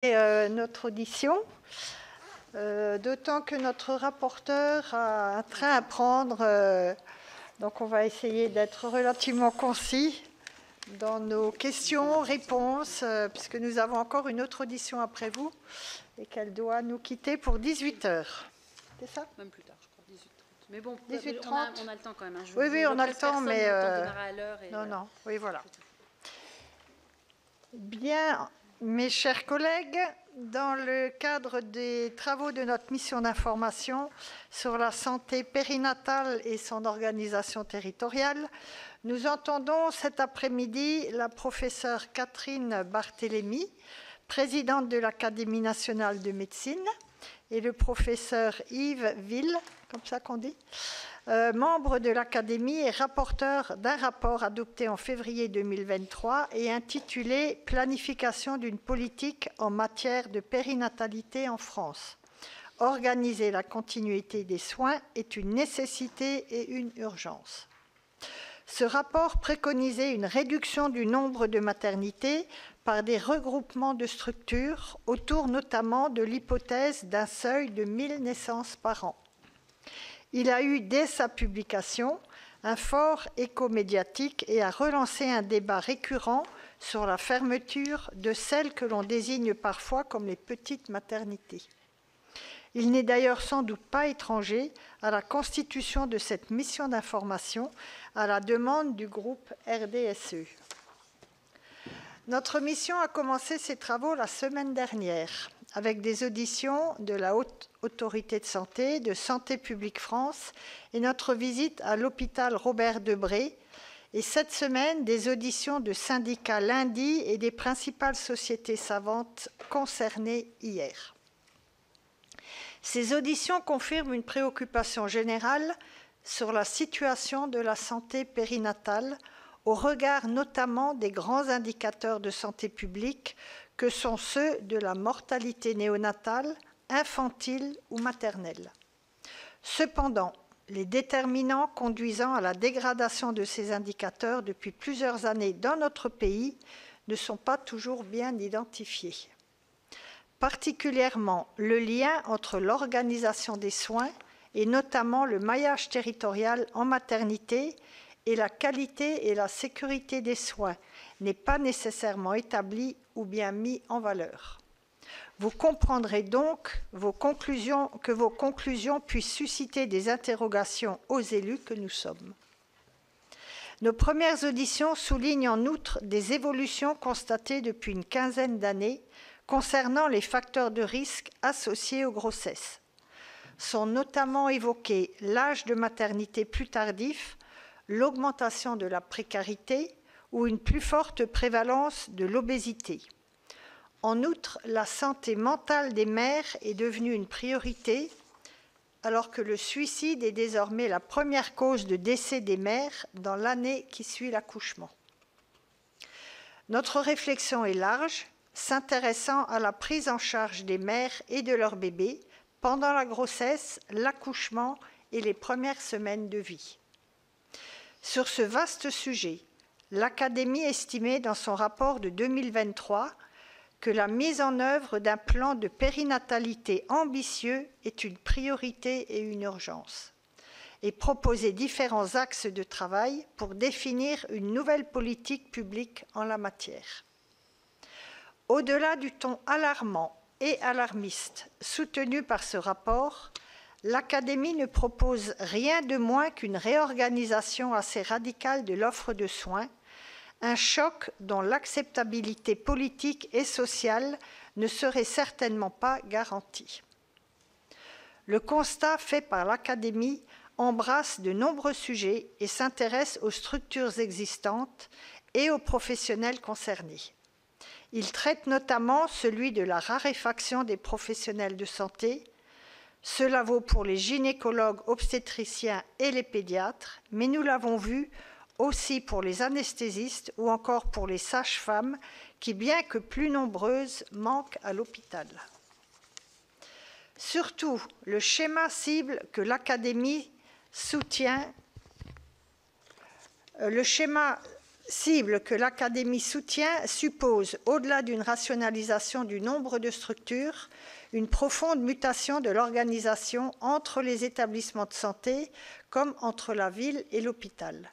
Notre audition, d'autant que notre rapporteur a un train à prendre, donc on va essayer d'être relativement concis dans nos questions-réponses, puisque nous avons encore une autre audition après vous et qu'elle doit nous quitter pour 18 h. C'est ça? Même plus tard, je crois, 18h30. Mais bon, 18h30. on a le temps quand même. Hein. Oui, on a le temps, mais... à l'heure et non, oui, voilà. Bien, mes chers collègues, dans le cadre des travaux de notre mission d'information sur la santé périnatale et son organisation territoriale, nous entendons cet après-midi la professeure Catherine Barthélémy, présidente de l'Académie nationale de médecine, et le professeur Yves Ville, comme ça qu'on dit, membre de l'Académie et rapporteur d'un rapport adopté en février 2023 et intitulé « Planification d'une politique en matière de périnatalité en France. Organiser la continuité des soins est une nécessité et une urgence ». Ce rapport préconisait une réduction du nombre de maternités par des regroupements de structures autour notamment de l'hypothèse d'un seuil de 1000 naissances par an. Il a eu, dès sa publication, un fort écho médiatique et a relancé un débat récurrent sur la fermeture de celles que l'on désigne parfois comme les petites maternités. Il n'est d'ailleurs sans doute pas étranger à la constitution de cette mission d'information à la demande du groupe RDSE. Notre mission a commencé ses travaux la semaine dernière avec des auditions de la Haute Autorité de Santé, de Santé publique France et notre visite à l'hôpital Robert Debré. Et cette semaine, des auditions de syndicats lundi et des principales sociétés savantes concernées hier. Ces auditions confirment une préoccupation générale sur la situation de la santé périnatale, au regard notamment des grands indicateurs de santé publique que sont ceux de la mortalité néonatale, infantile ou maternelle. Cependant, les déterminants conduisant à la dégradation de ces indicateurs depuis plusieurs années dans notre pays ne sont pas toujours bien identifiés. Particulièrement, le lien entre l'organisation des soins et notamment le maillage territorial en maternité et la qualité et la sécurité des soins n'est pas nécessairement établi ou bien mis en valeur. Vous comprendrez donc que vos conclusions puissent susciter des interrogations aux élus que nous sommes. Nos premières auditions soulignent en outre des évolutions constatées depuis une quinzaine d'années concernant les facteurs de risque associés aux grossesses. Sont notamment évoqués l'âge de maternité plus tardif, l'augmentation de la précarité ou une plus forte prévalence de l'obésité. En outre, la santé mentale des mères est devenue une priorité, alors que le suicide est désormais la première cause de décès des mères dans l'année qui suit l'accouchement. Notre réflexion est large, s'intéressant à la prise en charge des mères et de leurs bébés pendant la grossesse, l'accouchement et les premières semaines de vie. Sur ce vaste sujet, l'Académie estimait dans son rapport de 2023 que la mise en œuvre d'un plan de périnatalité ambitieux est une priorité et une urgence, et proposait différents axes de travail pour définir une nouvelle politique publique en la matière. Au-delà du ton alarmant et alarmiste soutenu par ce rapport, l'Académie ne propose rien de moins qu'une réorganisation assez radicale de l'offre de soins, un choc dont l'acceptabilité politique et sociale ne serait certainement pas garantie. Le constat fait par l'Académie embrasse de nombreux sujets et s'intéresse aux structures existantes et aux professionnels concernés. Il traite notamment celui de la raréfaction des professionnels de santé. Cela vaut pour les gynécologues, obstétriciens et les pédiatres, mais nous l'avons vu aussi pour les anesthésistes ou encore pour les sages-femmes qui, bien que plus nombreuses, manquent à l'hôpital. Surtout, le schéma cible que l'Académie soutient, cible que l'Académie soutient suppose, au-delà d'une rationalisation du nombre de structures, une profonde mutation de l'organisation entre les établissements de santé comme entre la ville et l'hôpital.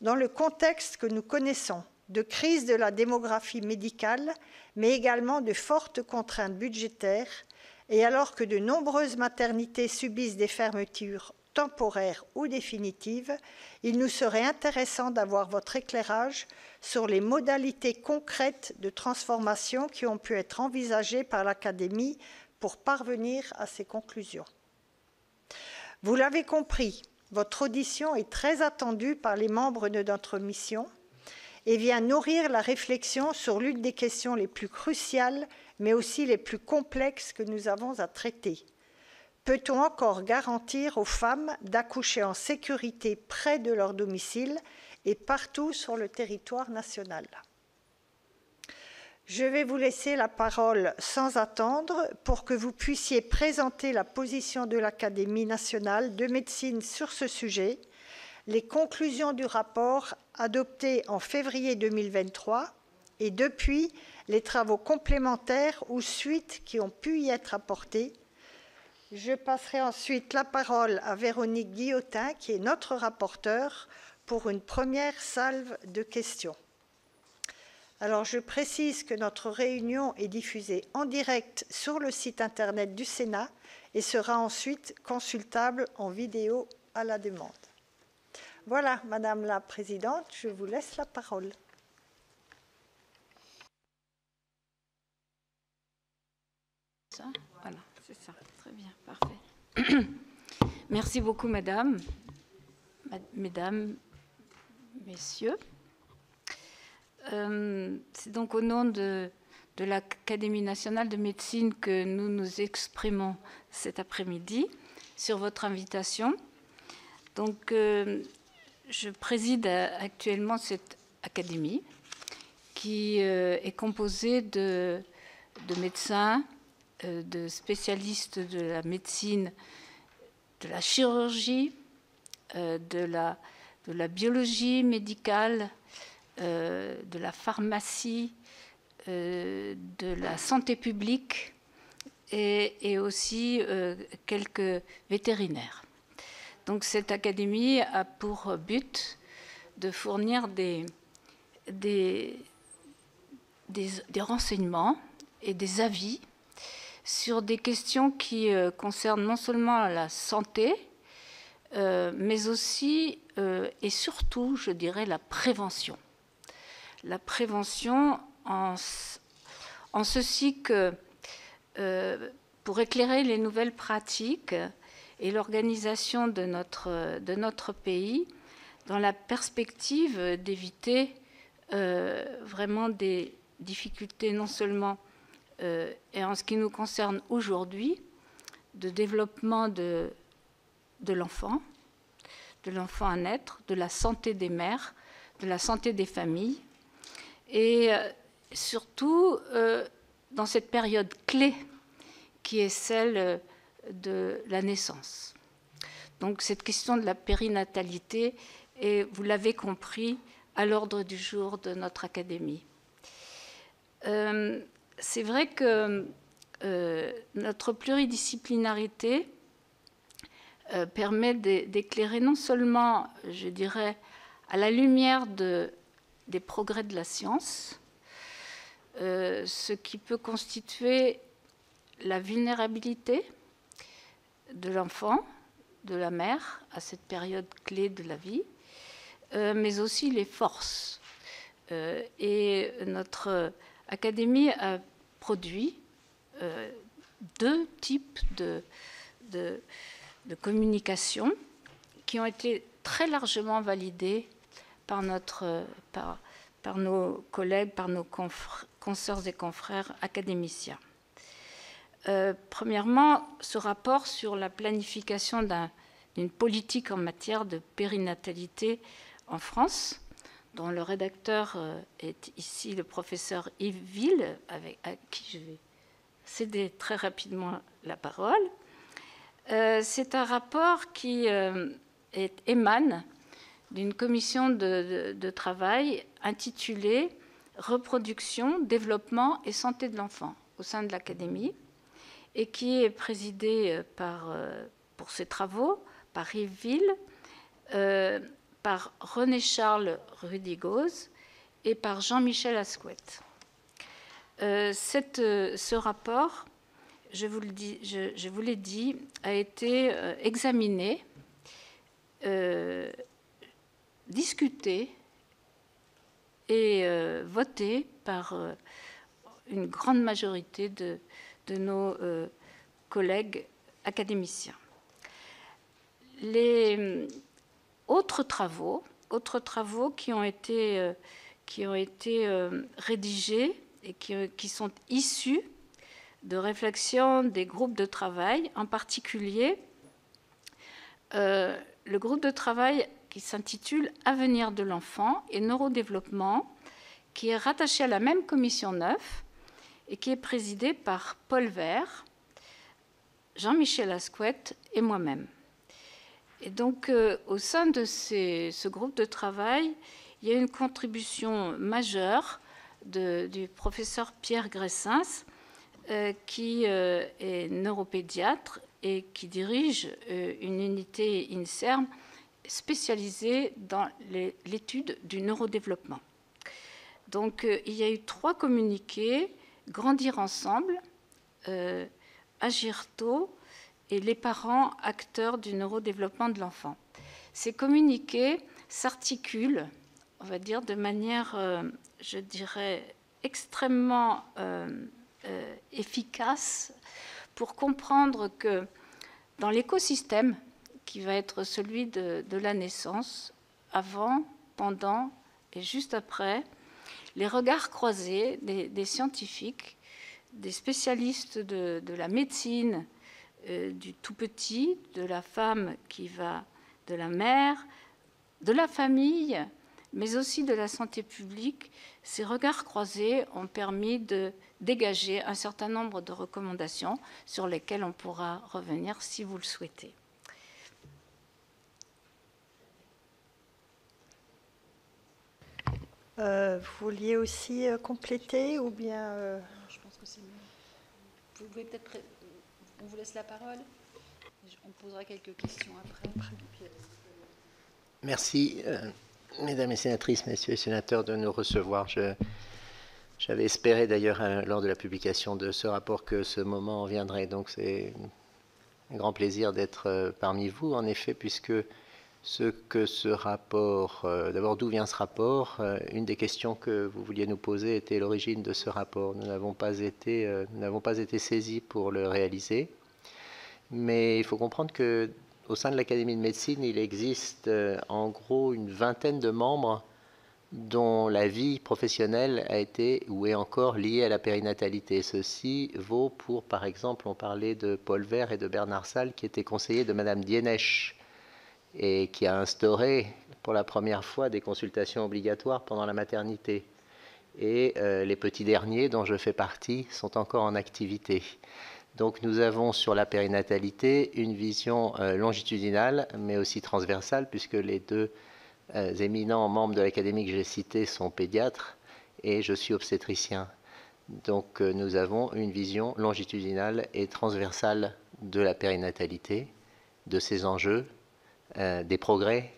Dans le contexte que nous connaissons, de crise de la démographie médicale, mais également de fortes contraintes budgétaires, et alors que de nombreuses maternités subissent des fermetures temporaires ou définitives, il nous serait intéressant d'avoir votre éclairage sur les modalités concrètes de transformation qui ont pu être envisagées par l'Académie pour parvenir à ces conclusions. Vous l'avez compris, votre audition est très attendue par les membres de notre mission et vient nourrir la réflexion sur l'une des questions les plus cruciales, mais aussi les plus complexes que nous avons à traiter. Peut-on encore garantir aux femmes d'accoucher en sécurité près de leur domicile et partout sur le territoire national? Je vais vous laisser la parole sans attendre pour que vous puissiez présenter la position de l'Académie nationale de médecine sur ce sujet, les conclusions du rapport adopté en février 2023 et depuis les travaux complémentaires ou suites qui ont pu y être apportés. Je passerai ensuite la parole à Véronique Guillotin, qui est notre rapporteure, pour une première salve de questions. Alors, je précise que notre réunion est diffusée en direct sur le site internet du Sénat et sera ensuite consultable en vidéo à la demande. Voilà, Madame la Présidente, je vous laisse la parole. Ça, voilà, c'est ça. Très bien, parfait. Merci beaucoup, Mesdames, Messieurs. C'est donc au nom de l'Académie nationale de médecine que nous nous exprimons cet après-midi sur votre invitation. Donc, je préside actuellement cette académie qui est composée de médecins, de spécialistes de la médecine, de la chirurgie, de la biologie médicale, de la pharmacie, de la santé publique et aussi quelques vétérinaires. Donc cette académie a pour but de fournir des renseignements et des avis sur des questions qui concernent non seulement la santé, mais aussi et surtout, je dirais, la prévention. La prévention en ceci que, pour éclairer les nouvelles pratiques et l'organisation de notre pays, dans la perspective d'éviter vraiment des difficultés non seulement et en ce qui nous concerne aujourd'hui, de développement de l'enfant à naître, de la santé des mères, de la santé des familles, et surtout dans cette période clé qui est celle de la naissance. Donc cette question de la périnatalité est, vous l'avez compris, à l'ordre du jour de notre académie. C'est vrai que notre pluridisciplinarité permet d'éclairer non seulement, je dirais, à la lumière des progrès de la science, ce qui peut constituer la vulnérabilité de l'enfant, de la mère, à cette période clé de la vie, mais aussi les forces. Et notre académie a produit deux types de communication qui ont été très largement validés par nos collègues, par nos consoeurs et confrères académiciens. Premièrement, ce rapport sur la planification d'une politique en matière de périnatalité en France, dont le rédacteur est ici le professeur Yves Ville, à qui je vais céder très rapidement la parole. C'est un rapport qui émane d'une commission de travail intitulée « Reproduction, développement et santé de l'enfant » au sein de l'Académie, et qui est présidée pour ses travaux par Yves Ville, par René-Charles Rudigoz et par Jean-Michel Asquette. Ce rapport, je vous l'ai dit, a été examiné, discuté et voté par une grande majorité de nos collègues académiciens. Les autres travaux qui ont été rédigés et qui sont issus de réflexions des groupes de travail, en particulier le groupe de travail qui s'intitule « Avenir de l'enfant et neurodéveloppement », qui est rattaché à la même commission 9 et qui est présidé par Paul Vert, Jean-Michel Asquette et moi-même. Et donc, au sein de ce groupe de travail, il y a une contribution majeure du professeur Pierre Gressens, qui est neuropédiatre et qui dirige une unité INSERM spécialisée dans l'étude du neurodéveloppement. Donc, il y a eu 3 communiqués, Grandir ensemble, Agir tôt et les parents acteurs du neurodéveloppement de l'enfant. Ces communiqués s'articulent, on va dire, de manière, je dirais, extrêmement efficace pour comprendre que dans l'écosystème qui va être celui de la naissance, avant, pendant et juste après, les regards croisés des scientifiques, des spécialistes de la médecine, du tout petit, de la femme de la mère, de la famille, mais aussi de la santé publique, ces regards croisés ont permis de dégager un certain nombre de recommandations sur lesquelles on pourra revenir si vous le souhaitez. Vous vouliez aussi compléter ou bien Je pense que c'est mieux. Vous pouvez peut-être... On vous laisse la parole. On posera quelques questions après. Merci, mesdames les sénatrices, messieurs les sénateurs, de nous recevoir. J'avais espéré d'ailleurs, lors de la publication de ce rapport, que ce moment viendrait. Donc c'est un grand plaisir d'être parmi vous, en effet, puisque ce rapport, d'abord d'où vient ce rapport, une des questions que vous vouliez nous poser était l'origine de ce rapport. Nous n'avons pas été saisis pour le réaliser, mais il faut comprendre que au sein de l'Académie de médecine, il existe en gros une vingtaine de membres dont la vie professionnelle a été ou est encore liée à la périnatalité. Ceci vaut pour, par exemple, on parlait de Paul Vert et de Bernard Salle, qui étaient conseillers de Madame Dienesch, et qui a instauré pour la première fois des consultations obligatoires pendant la maternité. Et les petits derniers, dont je fais partie, sont encore en activité. Donc nous avons sur la périnatalité une vision longitudinale, mais aussi transversale, puisque les 2 éminents membres de l'Académie que j'ai cités sont pédiatres, et je suis obstétricien. Donc nous avons une vision longitudinale et transversale de la périnatalité, de ses enjeux, des progrès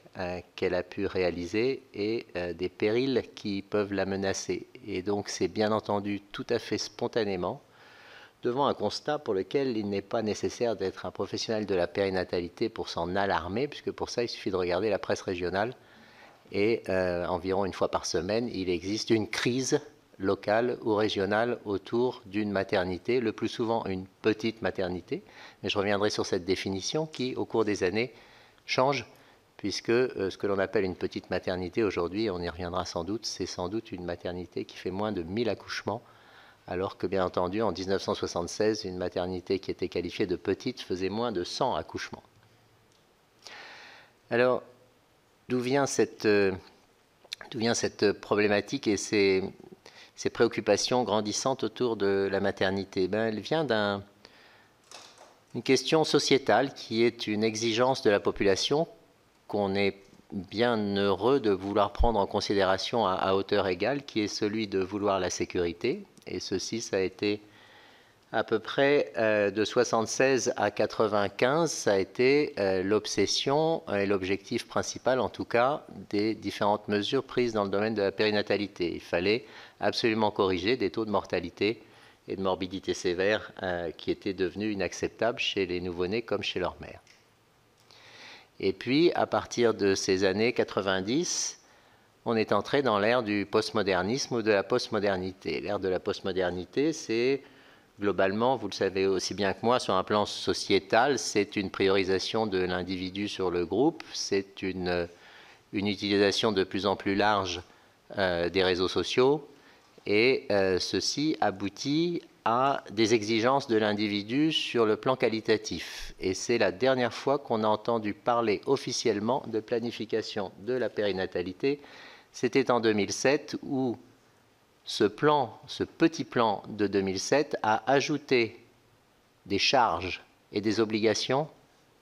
qu'elle a pu réaliser et des périls qui peuvent la menacer. Et donc c'est bien entendu tout à fait spontanément, devant un constat pour lequel il n'est pas nécessaire d'être un professionnel de la périnatalité pour s'en alarmer, puisque pour ça il suffit de regarder la presse régionale, et environ une fois par semaine, il existe une crise locale ou régionale autour d'une maternité, le plus souvent une petite maternité, mais je reviendrai sur cette définition qui, au cours des années, change, puisque ce que l'on appelle une petite maternité aujourd'hui, on y reviendra sans doute, c'est sans doute une maternité qui fait moins de 1000 accouchements, alors que bien entendu en 1976, une maternité qui était qualifiée de petite faisait moins de 100 accouchements. Alors, d'où vient cette problématique et ces préoccupations grandissantes autour de la maternité? Elle vient une question sociétale qui est une exigence de la population qu'on est bien heureux de vouloir prendre en considération à hauteur égale, qui est celui de vouloir la sécurité. Et ceci, ça a été à peu près de 76 à 95, ça a été l'obsession et l'objectif principal, en tout cas, des différentes mesures prises dans le domaine de la périnatalité. Il fallait absolument corriger des taux de mortalité et de morbidité sévère qui étaient devenus inacceptables chez les nouveau-nés comme chez leur mère. Et puis, à partir de ces années 90, on est entré dans l'ère du postmodernisme ou de la postmodernité. L'ère de la postmodernité, c'est globalement, vous le savez aussi bien que moi, sur un plan sociétal, c'est une priorisation de l'individu sur le groupe, c'est une utilisation de plus en plus large des réseaux sociaux, et ceci aboutit à des exigences de l'individu sur le plan qualitatif. Et c'est la dernière fois qu'on a entendu parler officiellement de planification de la périnatalité. C'était en 2007 où ce petit plan de 2007 a ajouté des charges et des obligations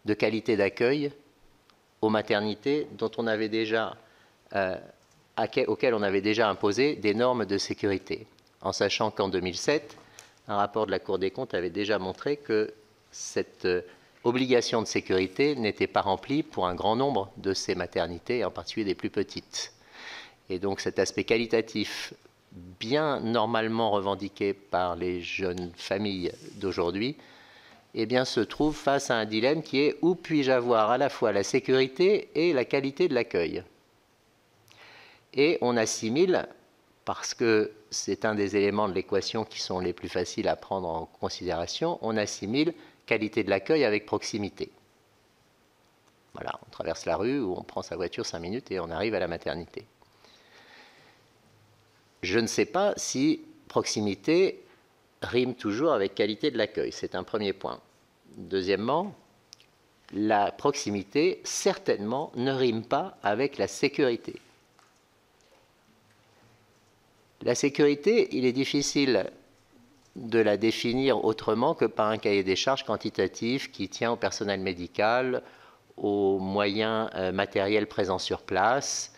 de qualité d'accueil aux maternités dont on avait déjà, auxquelles on avait déjà imposé des normes de sécurité. En sachant qu'en 2007, un rapport de la Cour des comptes avait déjà montré que cette obligation de sécurité n'était pas remplie pour un grand nombre de ces maternités, en particulier des plus petites. Et donc cet aspect qualitatif bien normalement revendiqué par les jeunes familles d'aujourd'hui, eh bien, se trouve face à un dilemme qui est où puis-je avoir à la fois la sécurité et la qualité de l'accueil. Et on assimile, parce que c'est un des éléments de l'équation qui sont les plus faciles à prendre en considération, on assimile qualité de l'accueil avec proximité. Voilà, on traverse la rue ou on prend sa voiture 5 minutes et on arrive à la maternité. Je ne sais pas si proximité rime toujours avec qualité de l'accueil. C'est un premier point. Deuxièmement, la proximité, certainement, ne rime pas avec la sécurité. La sécurité, il est difficile de la définir autrement que par un cahier des charges quantitatif qui tient au personnel médical, aux moyens matériels présents sur place,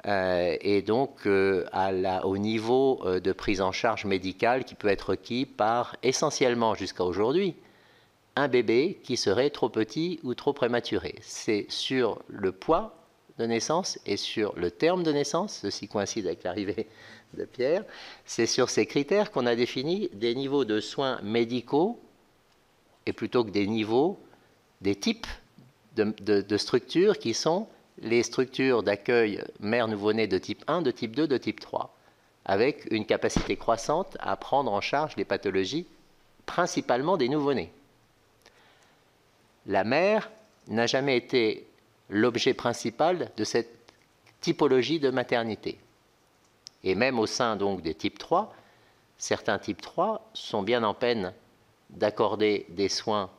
et donc au niveau de prise en charge médicale qui peut être requis par essentiellement jusqu'à aujourd'hui un bébé qui serait trop petit ou trop prématuré. C'est sur le poids de naissance et sur le terme de naissance, ceci coïncide avec l'arrivée de Pierre, c'est sur ces critères qu'on a défini des niveaux de soins médicaux et plutôt que des niveaux, des types de structures qui sont les structures d'accueil mère nouveau-né de type 1, de type 2, de type 3, avec une capacité croissante à prendre en charge les pathologies, principalement des nouveau-nés. La mère n'a jamais été l'objet principal de cette typologie de maternité. Et même au sein donc des types 3, certains types 3 sont bien en peine d'accorder des soins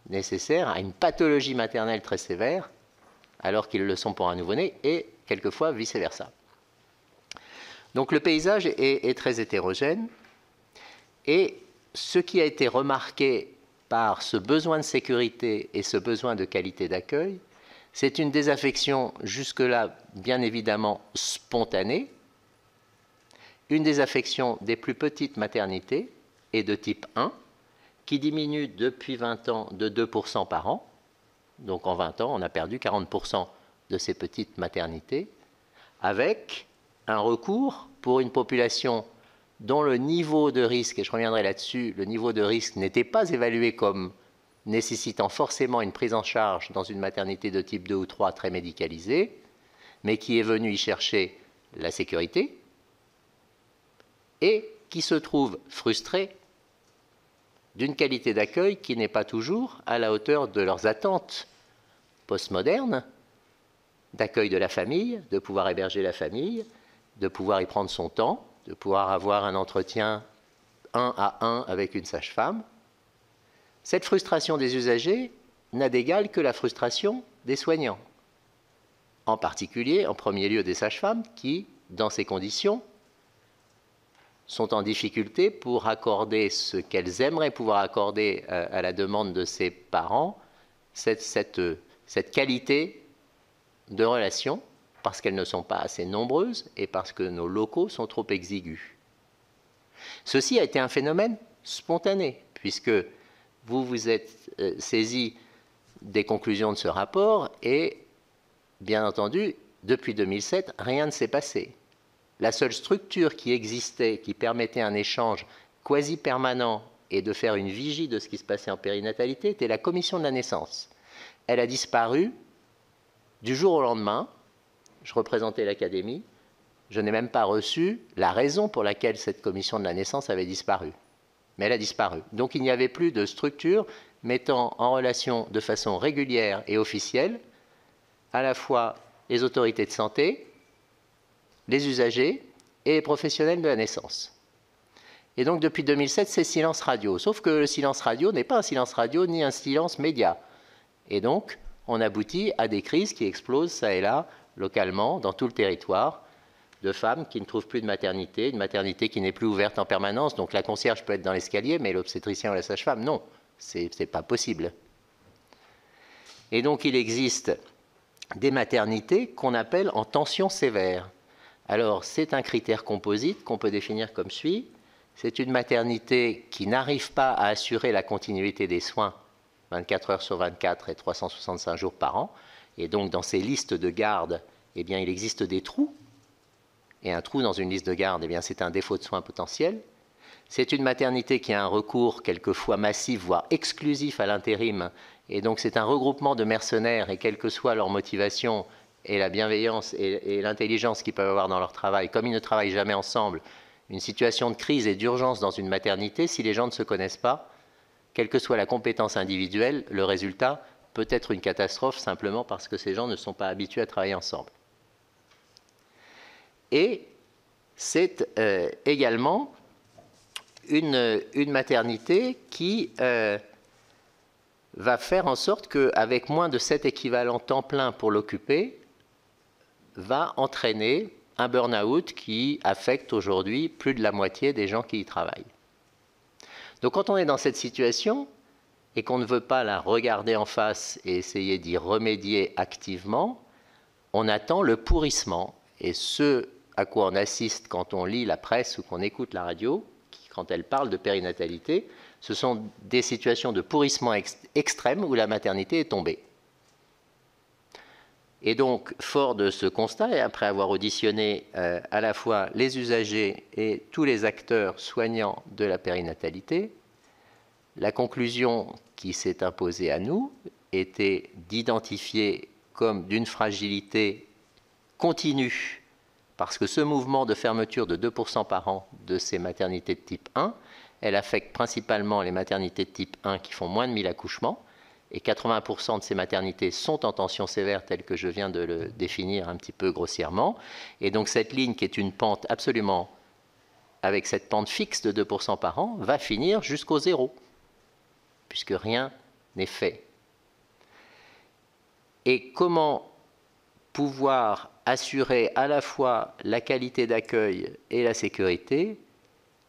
nécessaires à une pathologie maternelle très sévère, alors qu'ils le sont pour un nouveau-né, et quelquefois vice-versa. Donc le paysage est très hétérogène, et ce qui a été remarqué par ce besoin de sécurité et ce besoin de qualité d'accueil, c'est une désaffection jusque-là bien évidemment spontanée, une désaffection des plus petites maternités et de type 1, qui diminue depuis 20 ans de 2% par an. Donc en 20 ans, on a perdu 40% de ces petites maternités, avec un recours pour une population dont le niveau de risque, et je reviendrai là-dessus, le niveau de risque n'était pas évalué comme nécessitant forcément une prise en charge dans une maternité de type 2 ou 3 très médicalisée, mais qui est venu y chercher la sécurité et qui se trouve frustré d'une qualité d'accueil qui n'est pas toujours à la hauteur de leurs attentes postmodernes, d'accueil de la famille, de pouvoir héberger la famille, de pouvoir y prendre son temps, de pouvoir avoir un entretien 1 à 1 avec une sage-femme. Cette frustration des usagers n'a d'égal que la frustration des soignants, en particulier, en premier lieu, des sages-femmes qui, dans ces conditions, sont en difficulté pour accorder ce qu'elles aimeraient pouvoir accorder à la demande de ses parents, cette qualité de relation parce qu'elles ne sont pas assez nombreuses et parce que nos locaux sont trop exigus. Ceci a été un phénomène spontané, puisque vous vous êtes saisi des conclusions de ce rapport et, bien entendu, depuis 2007, rien ne s'est passé. La seule structure qui existait, qui permettait un échange quasi permanent et de faire une vigie de ce qui se passait en périnatalité, était la commission de la naissance. Elle a disparu du jour au lendemain. Je représentais l'académie. Je n'ai même pas reçu la raison pour laquelle cette commission de la naissance avait disparu. Mais elle a disparu. Donc il n'y avait plus de structure mettant en relation de façon régulière et officielle à la fois les autorités de santé, les usagers et les professionnels de la naissance. Et donc depuis 2007, c'est silence radio. Sauf que le silence radio n'est pas un silence radio ni un silence média. Et donc, on aboutit à des crises qui explosent ça et là, localement, dans tout le territoire, de femmes qui ne trouvent plus de maternité, une maternité qui n'est plus ouverte en permanence. Donc la concierge peut être dans l'escalier, mais l'obstétricien ou la sage-femme, non, c'est pas possible. Et donc il existe des maternités qu'on appelle en tension sévère. Alors c'est un critère composite qu'on peut définir comme suit. C'est une maternité qui n'arrive pas à assurer la continuité des soins 24 heures sur 24 et 365 jours par an. Et donc dans ces listes de garde, eh bien, il existe des trous. Et un trou dans une liste de garde, eh bien, c'est un défaut de soins potentiel. C'est une maternité qui a un recours quelquefois massif, voire exclusif à l'intérim. Et donc c'est un regroupement de mercenaires, et quelle que soit leur motivation et la bienveillance et l'intelligence qu'ils peuvent avoir dans leur travail, comme ils ne travaillent jamais ensemble, une situation de crise et d'urgence dans une maternité, si les gens ne se connaissent pas, quelle que soit la compétence individuelle, le résultat peut être une catastrophe simplement parce que ces gens ne sont pas habitués à travailler ensemble. Et c'est également une maternité qui va faire en sorte qu'avec moins de 7 équivalents temps plein pour l'occuper, va entraîner un burn-out qui affecte aujourd'hui plus de la moitié des gens qui y travaillent. Donc quand on est dans cette situation et qu'on ne veut pas la regarder en face et essayer d'y remédier activement, on attend le pourrissement. Et ce à quoi on assiste quand on lit la presse ou qu'on écoute la radio, quand elle parle de périnatalité, ce sont des situations de pourrissement extrême où la maternité est tombée. Et donc, fort de ce constat, et après avoir auditionné à la fois les usagers et tous les acteurs soignants de la périnatalité, la conclusion qui s'est imposée à nous était d'identifier comme d'une fragilité continue, parce que ce mouvement de fermeture de 2% par an de ces maternités de type 1, elle affecte principalement les maternités de type 1 qui font moins de 1000 accouchements, et 80% de ces maternités sont en tension sévère, telle que je viens de le définir un petit peu grossièrement. Et donc cette ligne qui est une pente absolument, avec cette pente fixe de 2% par an, va finir jusqu'au zéro, puisque rien n'est fait. Et comment pouvoir assurer à la fois la qualité d'accueil et la sécurité?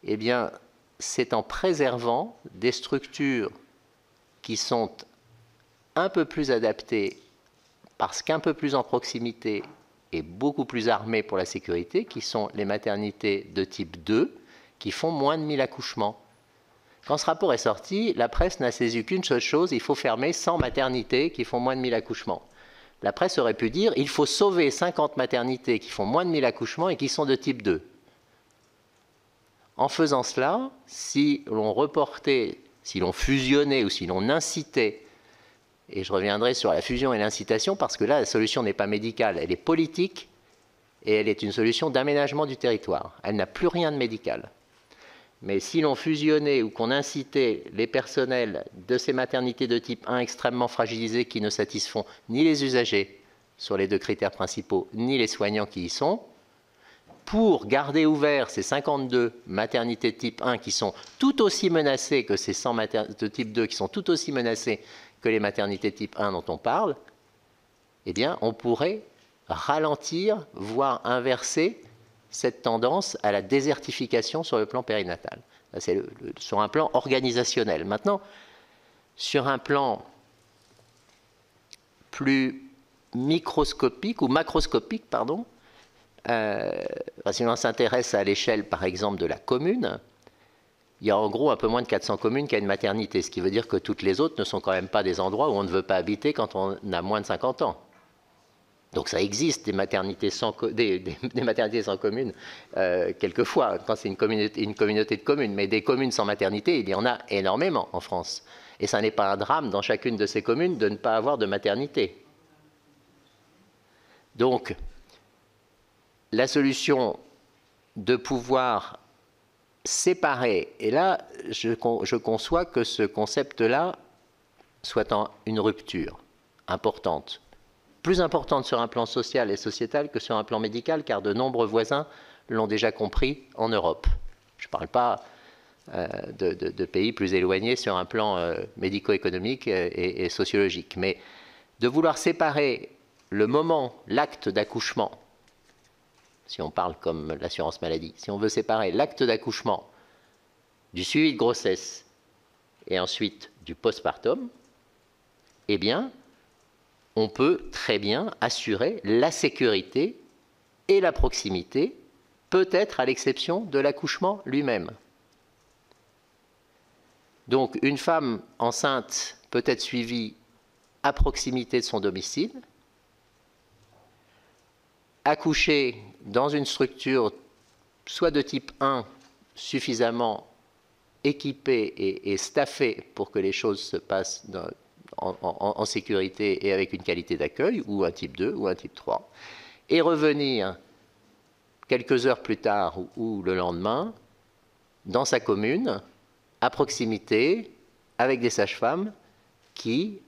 Eh bien, c'est en préservant des structures qui sont un peu plus adaptées, parce qu'un peu plus en proximité et beaucoup plus armées pour la sécurité, qui sont les maternités de type 2, qui font moins de 1000 accouchements. Quand ce rapport est sorti, la presse n'a saisi qu'une seule chose, il faut fermer 100 maternités qui font moins de 1000 accouchements. La presse aurait pu dire, il faut sauver 50 maternités qui font moins de 1000 accouchements et qui sont de type 2. En faisant cela, si l'on reportait, si l'on fusionnait ou si l'on incitait, et je reviendrai sur la fusion et l'incitation, parce que là, la solution n'est pas médicale, elle est politique, et elle est une solution d'aménagement du territoire. Elle n'a plus rien de médical. Mais si l'on fusionnait ou qu'on incitait les personnels de ces maternités de type 1 extrêmement fragilisées qui ne satisfont ni les usagers sur les 2 critères principaux, ni les soignants qui y sont, pour garder ouverts ces 52 maternités de type 1 qui sont tout aussi menacées que ces 100 maternités de type 2 qui sont tout aussi menacées que les maternités de type 1 dont on parle, eh bien, on pourrait ralentir, voire inverser cette tendance à la désertification sur le plan périnatal. C'est sur un plan organisationnel. Maintenant, sur un plan plus microscopique ou macroscopique, pardon. Si on s'intéresse à l'échelle, par exemple, de la commune, il y a en gros un peu moins de 400 communes qui a une maternité, ce qui veut dire que toutes les autres ne sont quand même pas des endroits où on ne veut pas habiter quand on a moins de 50 ans. Donc ça existe des maternités sans, des maternités sans commune, quelquefois, quand c'est une communauté de communes, mais des communes sans maternité, il y en a énormément en France. Et ça n'est pas un drame dans chacune de ces communes de ne pas avoir de maternité. Donc, la solution de pouvoir séparer, et là, je conçois que ce concept-là soit une rupture importante, plus importante sur un plan social et sociétal que sur un plan médical, car de nombreux voisins l'ont déjà compris en Europe. Je ne parle pas de pays plus éloignés sur un plan médico-économique et sociologique, mais de vouloir séparer le moment, l'acte d'accouchement, si on parle comme l'assurance maladie, si on veut séparer l'acte d'accouchement du suivi de grossesse et ensuite du postpartum, eh bien, on peut très bien assurer la sécurité et la proximité, peut-être à l'exception de l'accouchement lui-même. Donc, une femme enceinte peut être suivie à proximité de son domicile, accoucher dans une structure soit de type 1 suffisamment équipée et staffée pour que les choses se passent en sécurité et avec une qualité d'accueil, ou un type 2 ou un type 3, et revenir quelques heures plus tard ou le lendemain dans sa commune, à proximité, avec des sages-femmes qui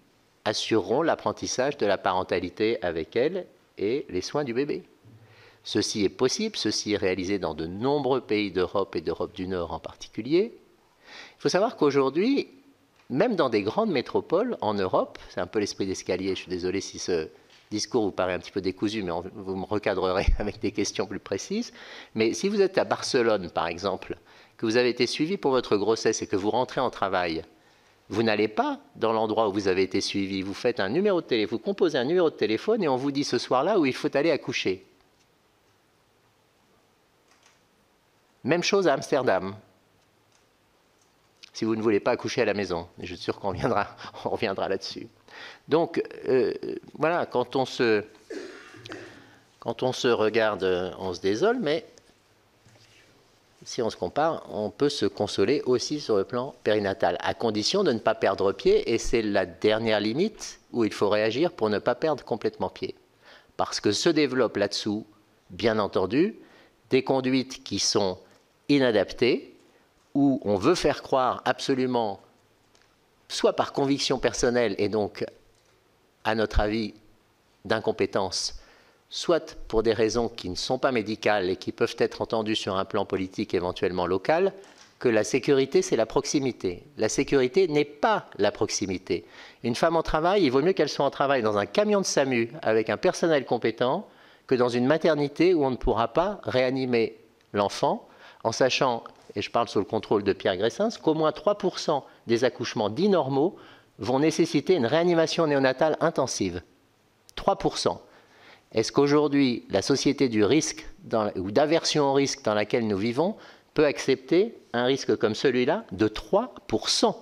assureront l'apprentissage de la parentalité avec elle et les soins du bébé. Ceci est possible, ceci est réalisé dans de nombreux pays d'Europe et d'Europe du Nord en particulier. Il faut savoir qu'aujourd'hui, même dans des grandes métropoles en Europe, c'est un peu l'esprit d'escalier, je suis désolé si ce discours vous paraît un petit peu décousu, mais vous me recadrerez avec des questions plus précises. Mais si vous êtes à Barcelone, par exemple, que vous avez été suivi pour votre grossesse et que vous rentrez en travail, vous n'allez pas dans l'endroit où vous avez été suivi, vous faites un numéro de téléphone, vous composez un numéro de téléphone et on vous dit ce soir-là où il faut aller accoucher. Même chose à Amsterdam. Si vous ne voulez pas accoucher à la maison, je suis sûr qu'on reviendra là-dessus. Donc, voilà, quand on se regarde, on se désole, mais si on se compare, on peut se consoler aussi sur le plan périnatal, à condition de ne pas perdre pied, et c'est la dernière limite où il faut réagir pour ne pas perdre complètement pied. Parce que se développent là-dessous, bien entendu, des conduites qui sont inadaptées, où on veut faire croire absolument, soit par conviction personnelle et donc, à notre avis, d'incompétence, soit pour des raisons qui ne sont pas médicales et qui peuvent être entendues sur un plan politique éventuellement local, que la sécurité, c'est la proximité. La sécurité n'est pas la proximité. Une femme en travail, il vaut mieux qu'elle soit en travail dans un camion de SAMU avec un personnel compétent que dans une maternité où on ne pourra pas réanimer l'enfant, en sachant, et je parle sous le contrôle de Pierre Gressens, qu'au moins 3% des accouchements dits normaux vont nécessiter une réanimation néonatale intensive. 3%. Est-ce qu'aujourd'hui, la société du risque ou d'aversion au risque dans laquelle nous vivons peut accepter un risque comme celui-là de 3%?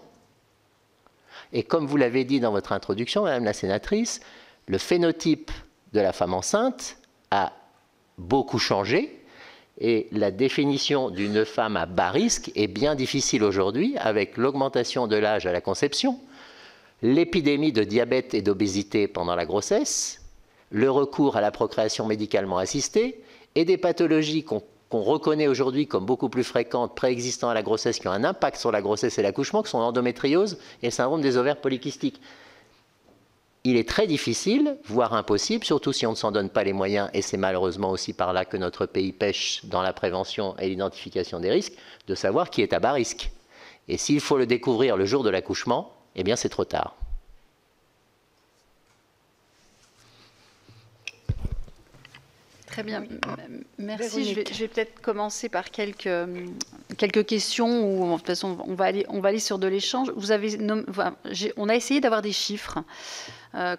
Et comme vous l'avez dit dans votre introduction, Madame la sénatrice, le phénotype de la femme enceinte a beaucoup changé et la définition d'une femme à bas risque est bien difficile aujourd'hui avec l'augmentation de l'âge à la conception, l'épidémie de diabète et d'obésité pendant la grossesse, le recours à la procréation médicalement assistée et des pathologies qu'on reconnaît aujourd'hui comme beaucoup plus fréquentes, préexistant à la grossesse, qui ont un impact sur la grossesse et l'accouchement, qui sont l'endométriose et le syndrome des ovaires polykystiques. Il est très difficile, voire impossible, surtout si on ne s'en donne pas les moyens, et c'est malheureusement aussi par là que notre pays pêche dans la prévention et l'identification des risques, de savoir qui est à bas risque. Et s'il faut le découvrir le jour de l'accouchement, eh bien c'est trop tard. Très Très bien, merci. Véronique. Je vais peut-être commencer par quelques questions, ou de toute façon, on va aller sur de l'échange. On a essayé d'avoir des chiffres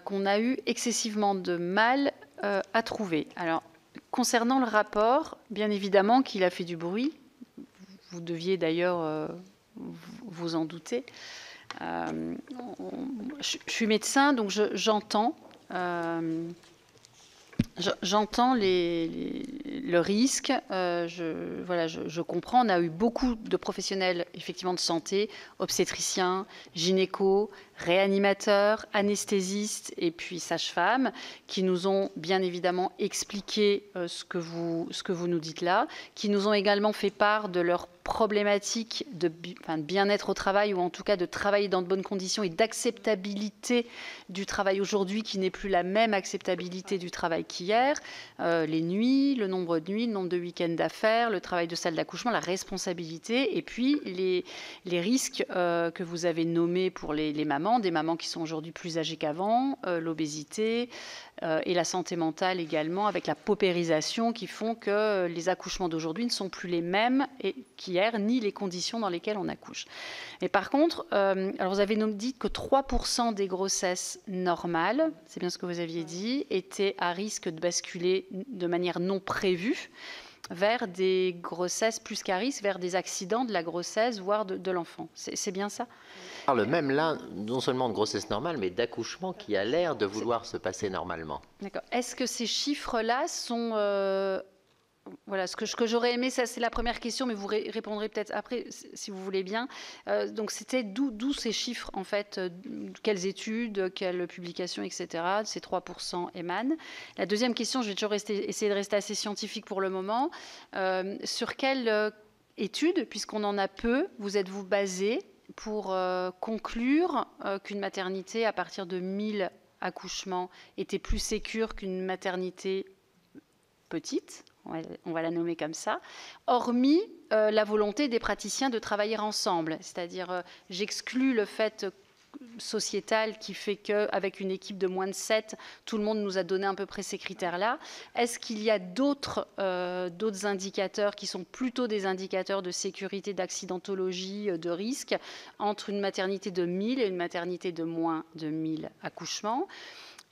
qu'on a eu excessivement de mal à trouver. Alors, concernant le rapport, bien évidemment qu'il a fait du bruit. Vous deviez d'ailleurs vous en douter. Je suis médecin, donc j'entends le risque. Je comprends. On a eu beaucoup de professionnels effectivement de santé, obstétriciens, gynécos, réanimateurs, anesthésistes et puis sages-femmes, qui nous ont bien évidemment expliqué ce que vous nous dites là, qui nous ont également fait part de leurs problématiques de bien-être au travail, ou en tout cas de travailler dans de bonnes conditions et d'acceptabilité du travail aujourd'hui, qui n'est plus la même acceptabilité du travail qu'hier. Les nuits, le nombre de nuits, le nombre de week-ends d'affaires, le travail de salle d'accouchement, la responsabilité, et puis les risques que vous avez nommés pour les mamans, des mamans qui sont aujourd'hui plus âgées qu'avant, l'obésité et la santé mentale également, avec la paupérisation, qui font que les accouchements d'aujourd'hui ne sont plus les mêmes qu'hier, ni les conditions dans lesquelles on accouche. Mais par contre, alors vous avez dit que 3% des grossesses normales, c'est bien ce que vous aviez dit, étaient à risque de basculer de manière non prévue vers des grossesses plus qu'à risque, vers des accidents de la grossesse, voire de l'enfant. C'est bien ça? On parle même là, non seulement de grossesse normale, mais d'accouchement qui a l'air de vouloir se passer normalement. D'accord. Est-ce que ces chiffres-là sont... Voilà, ce que j'aurais aimé, ça c'est la première question, mais vous répondrez peut-être après, si vous voulez bien. Donc c'était d'où ces chiffres, en fait, quelles études, quelles publications, etc. Ces 3% émanent. La deuxième question, je vais toujours essayer de rester assez scientifique pour le moment. Sur quelle étude, puisqu'on en a peu, vous êtes-vous basé pour conclure qu'une maternité à partir de 1000 accouchements était plus sécure qu'une maternité petite, on va la nommer comme ça, hormis la volonté des praticiens de travailler ensemble. C'est-à-dire, j'exclus le fait sociétal qui fait qu'avec une équipe de moins de 7, tout le monde nous a donné à peu près ces critères-là. Est-ce qu'il y a d'autres indicateurs qui sont plutôt des indicateurs de sécurité, d'accidentologie, de risque, entre une maternité de 1000 et une maternité de moins de 1000 accouchements?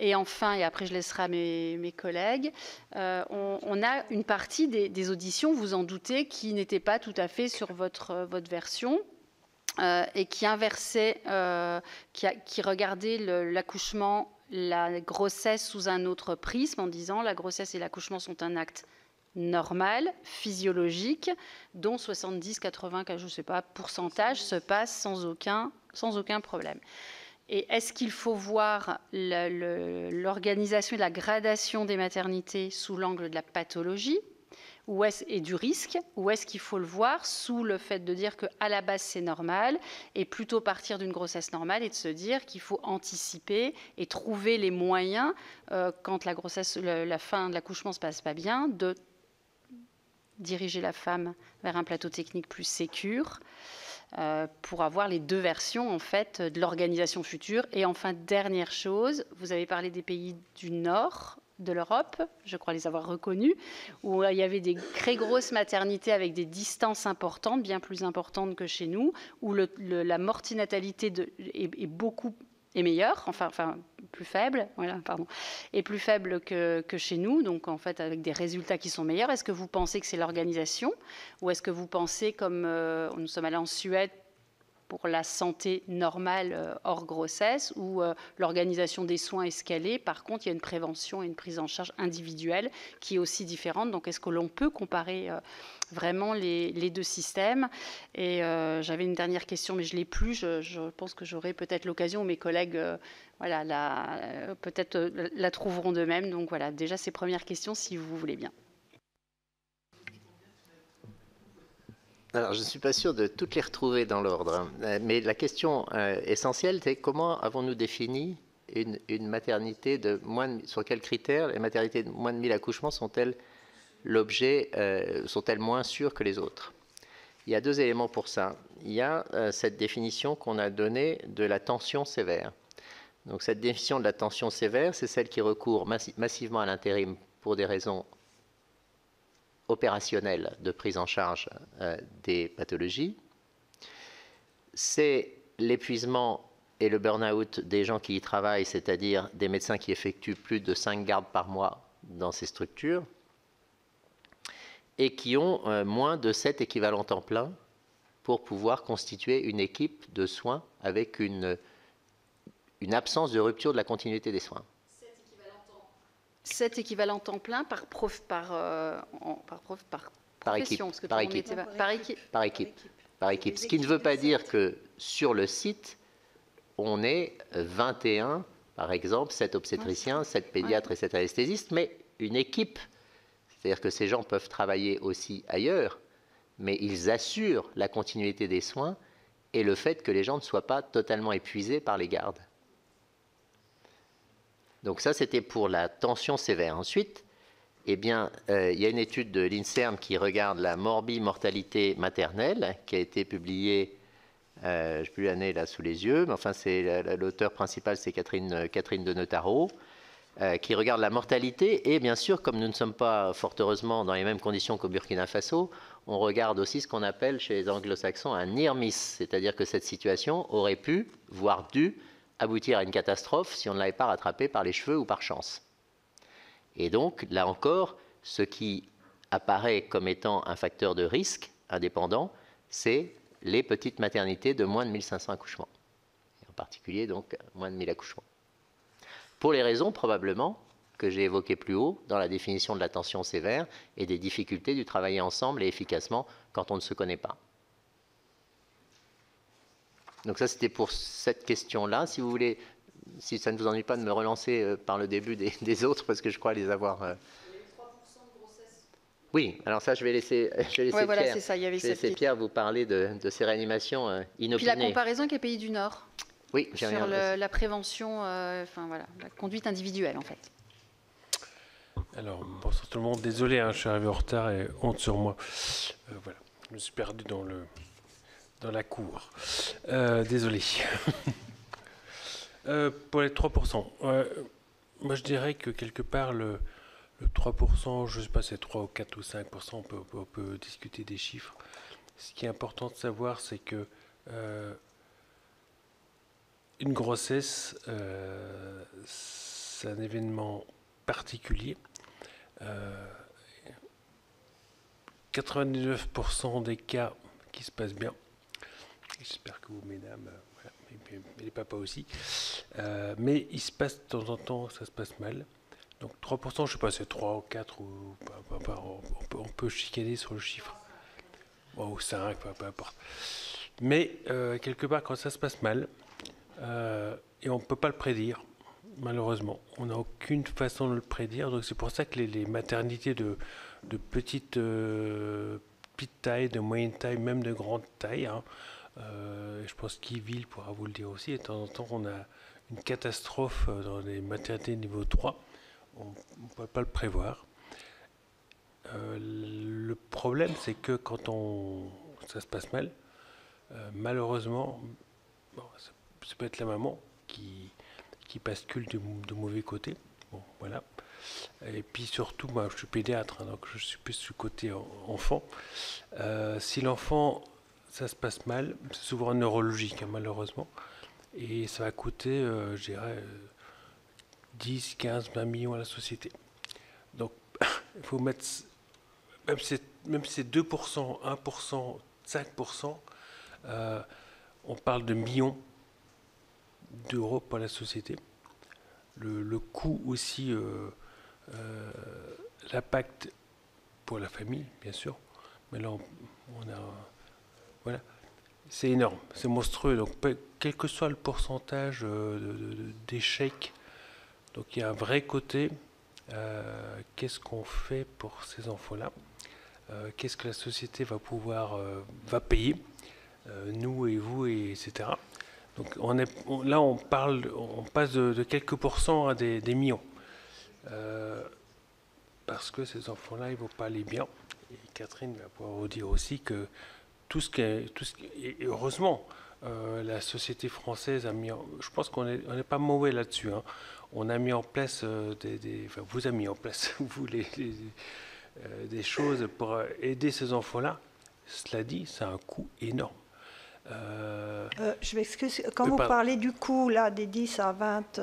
Et enfin, et après je laisserai mes collègues, on a une partie des auditions, vous en doutez, qui n'étaient pas tout à fait sur votre version et qui inversait, qui regardait l'accouchement, la grossesse sous un autre prisme, en disant la grossesse et l'accouchement sont un acte normal, physiologique, dont 70, 80, je ne sais pas, pourcentage se passe sans aucun problème. Et est-ce qu'il faut voir l'organisation et la gradation des maternités sous l'angle de la pathologie et du risque, ou est-ce qu'il faut le voir sous le fait de dire qu'à la base c'est normal, et plutôt partir d'une grossesse normale et de se dire qu'il faut anticiper et trouver les moyens, quand la grossesse, la fin de l'accouchement ne se passe pas bien, de diriger la femme vers un plateau technique plus sécure, pour avoir les deux versions en fait de l'organisation future. Et enfin, dernière chose, vous avez parlé des pays du nord de l'Europe, je crois les avoir reconnus, où il y avait des très grosses maternités avec des distances importantes, bien plus importantes que chez nous, où la mortinatalité est meilleure, enfin plus faible, voilà, pardon, est plus faible que chez nous, donc en fait avec des résultats qui sont meilleurs. Est-ce que vous pensez que c'est l'organisation, ou est-ce que vous pensez, comme nous sommes allés en Suède pour la santé normale hors grossesse, où l'organisation des soins est scalée, par contre il y a une prévention et une prise en charge individuelle qui est aussi différente. Donc est-ce que l'on peut comparer vraiment les deux systèmes? Et j'avais une dernière question, mais je ne l'ai plus. Je pense que j'aurai peut-être l'occasion, mes collègues peut-être la trouveront d'eux-mêmes. Donc voilà, déjà ces premières questions, si vous voulez bien. Alors, je ne suis pas sûr de toutes les retrouver dans l'ordre, mais la question essentielle, c'est comment avons-nous défini une maternité de sur quels critères les maternités de moins de 1000 accouchements sont-elles moins sûres que les autres? Il y a deux éléments pour ça. Il y a cette définition qu'on a donnée de la tension sévère. Donc cette définition de la tension sévère, c'est celle qui recourt massivement à l'intérim pour des raisons opérationnelle de prise en charge des pathologies. C'est l'épuisement et le burn-out des gens qui y travaillent, c'est-à-dire des médecins qui effectuent plus de 5 gardes par mois dans ces structures et qui ont moins de 7 équivalents temps plein pour pouvoir constituer une équipe de soins avec une absence de rupture de la continuité des soins. 7 équivalents temps plein par équipe. Parce que Par tout le monde équipe. était par équipe. Par équipe. Ce qui ne veut pas dire que sur le site, on est 21, par exemple, 7 obstétriciens, 7 pédiatres et 7 anesthésistes, mais une équipe. C'est-à-dire que ces gens peuvent travailler aussi ailleurs, mais ils assurent la continuité des soins et le fait que les gens ne soient pas totalement épuisés par les gardes. Donc ça, c'était pour la tension sévère. Ensuite, eh bien, il y a une étude de l'INSERM qui regarde la morbimortalité maternelle, qui a été publiée, je n'ai plus l'année là sous les yeux, mais enfin, l'auteur principal, c'est Catherine de Notaro, qui regarde la mortalité. Et bien sûr, comme nous ne sommes pas, fort heureusement, dans les mêmes conditions qu'au Burkina Faso, on regarde aussi ce qu'on appelle chez les anglo-saxons un near miss, c'est-à-dire que cette situation aurait pu, voire dû, aboutir à une catastrophe si on ne l'avait pas rattrapé par les cheveux ou par chance. Et donc, là encore, ce qui apparaît comme étant un facteur de risque indépendant, c'est les petites maternités de moins de 1500 accouchements. Et en particulier, donc, moins de 1000 accouchements. Pour les raisons, probablement, que j'ai évoquées plus haut dans la définition de la tension sévère et des difficultés du travailler ensemble et efficacement quand on ne se connaît pas. Donc ça, c'était pour cette question-là. Si vous voulez, si ça ne vous ennuie pas de me relancer par le début des autres, parce que je crois les avoir... Oui, alors ça, je vais laisser Ouais, voilà, Pierre, c'est ça, il y avait cette Pierre vous parler de ces réanimations inopinées. Puis la comparaison avec les pays du Nord, oui, j'y sur reviendrai. la prévention, enfin voilà, la conduite individuelle en fait. Alors, bonsoir tout le monde, désolé, je suis arrivé en retard et honte sur moi. Voilà, je me suis perdu dans la cour. Désolé. Pour les 3%, moi je dirais que quelque part le 3%, je ne sais pas si c'est 3 ou 4 ou 5%, on peut discuter des chiffres. Ce qui est important de savoir, c'est que une grossesse, c'est un événement particulier. 99% des cas qui se passent bien. J'espère que vous, mesdames, voilà, mais les papas aussi. Mais il se passe de temps en temps, ça se passe mal. Donc 3%, je ne sais pas, c'est 3 ou 4, ou, on peut chicaner sur le chiffre. Ou 5, peu importe. Mais quelque part, quand ça se passe mal, et on ne peut pas le prédire, malheureusement. On n'a aucune façon de le prédire. Donc c'est pour ça que les maternités de petite taille, de moyenne taille, même de grande taille, je pense qu'Yville pourra vous le dire aussi, de temps en temps on a une catastrophe dans les maternités niveau 3. On ne peut pas le prévoir. Le problème, c'est que quand ça se passe mal, malheureusement, ça peut être la maman qui bascule de mauvais côté. Bon, voilà. Et puis surtout, moi, je suis pédiatre, donc je suis plus du côté enfant. Si l'enfant, ça se passe mal, c'est souvent neurologique, malheureusement. Et ça va coûter, je dirais, 10, 15, 20 millions à la société. Donc, il faut mettre, même si c'est 2%, 1%, 5%, on parle de millions d'euros pour la société. Le coût aussi, l'impact pour la famille, bien sûr. Mais là, on a... Voilà. C'est énorme, c'est monstrueux. Donc, quel que soit le pourcentage d'échecs, donc il y a un vrai côté. Qu'est-ce qu'on fait pour ces enfants-là? Qu'est-ce que la société va pouvoir va payer, nous et vous, etc. Donc là, on passe de quelques pourcents à des millions. Parce que ces enfants-là, ils ne vont pas aller bien. Et Catherine va pouvoir vous dire aussi que et heureusement, la société française a mis je pense qu'on n'est pas mauvais là-dessus. On a mis en place enfin, vous avez mis en place, vous, des choses pour aider ces enfants-là. Cela dit, ça a un coût énorme. Je m'excuse, quand vous pardon. parlez du coût là, des 10 à 20,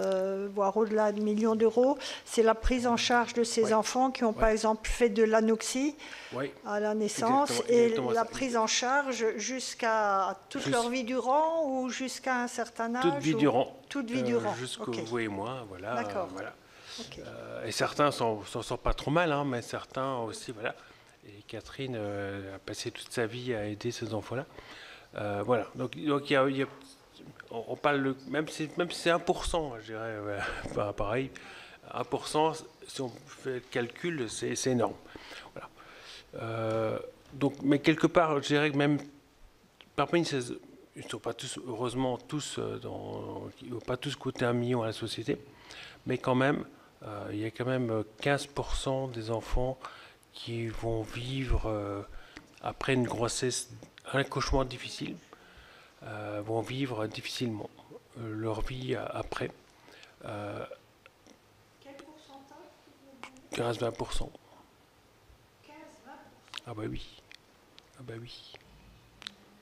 voire au-delà de millions d'euros, c'est la prise en charge de ces Ouais. enfants qui ont Ouais. par exemple fait de l'anoxie Oui, à la naissance Exactement et la ça. prise en charge jusqu'à toute leur vie durant ou jusqu'à un certain âge toute vie ou- durant. Toute vie durant. Jusqu'au Ok. vous et moi, voilà. D'accord. Voilà. Ok. Et certains s'en sortent pas trop mal, hein, mais certains aussi, voilà. Et Catherine a passé toute sa vie à aider ces enfants-là. Voilà. Donc il y a- on parle, même si c'est 1%, je dirais, pareil, 1%, si on fait le calcul, c'est énorme. Voilà. Donc, mais quelque part, je dirais que même parmi ces, ils ne sont pas tous, heureusement, ils ne vont pas tous coûter 1 million à la société, mais quand même, il y a quand même 15% des enfants qui vont vivre après une grossesse, un accouchement difficile, vont vivre difficilement leur vie après. 15-20%. Ah bah oui. Ah bah oui.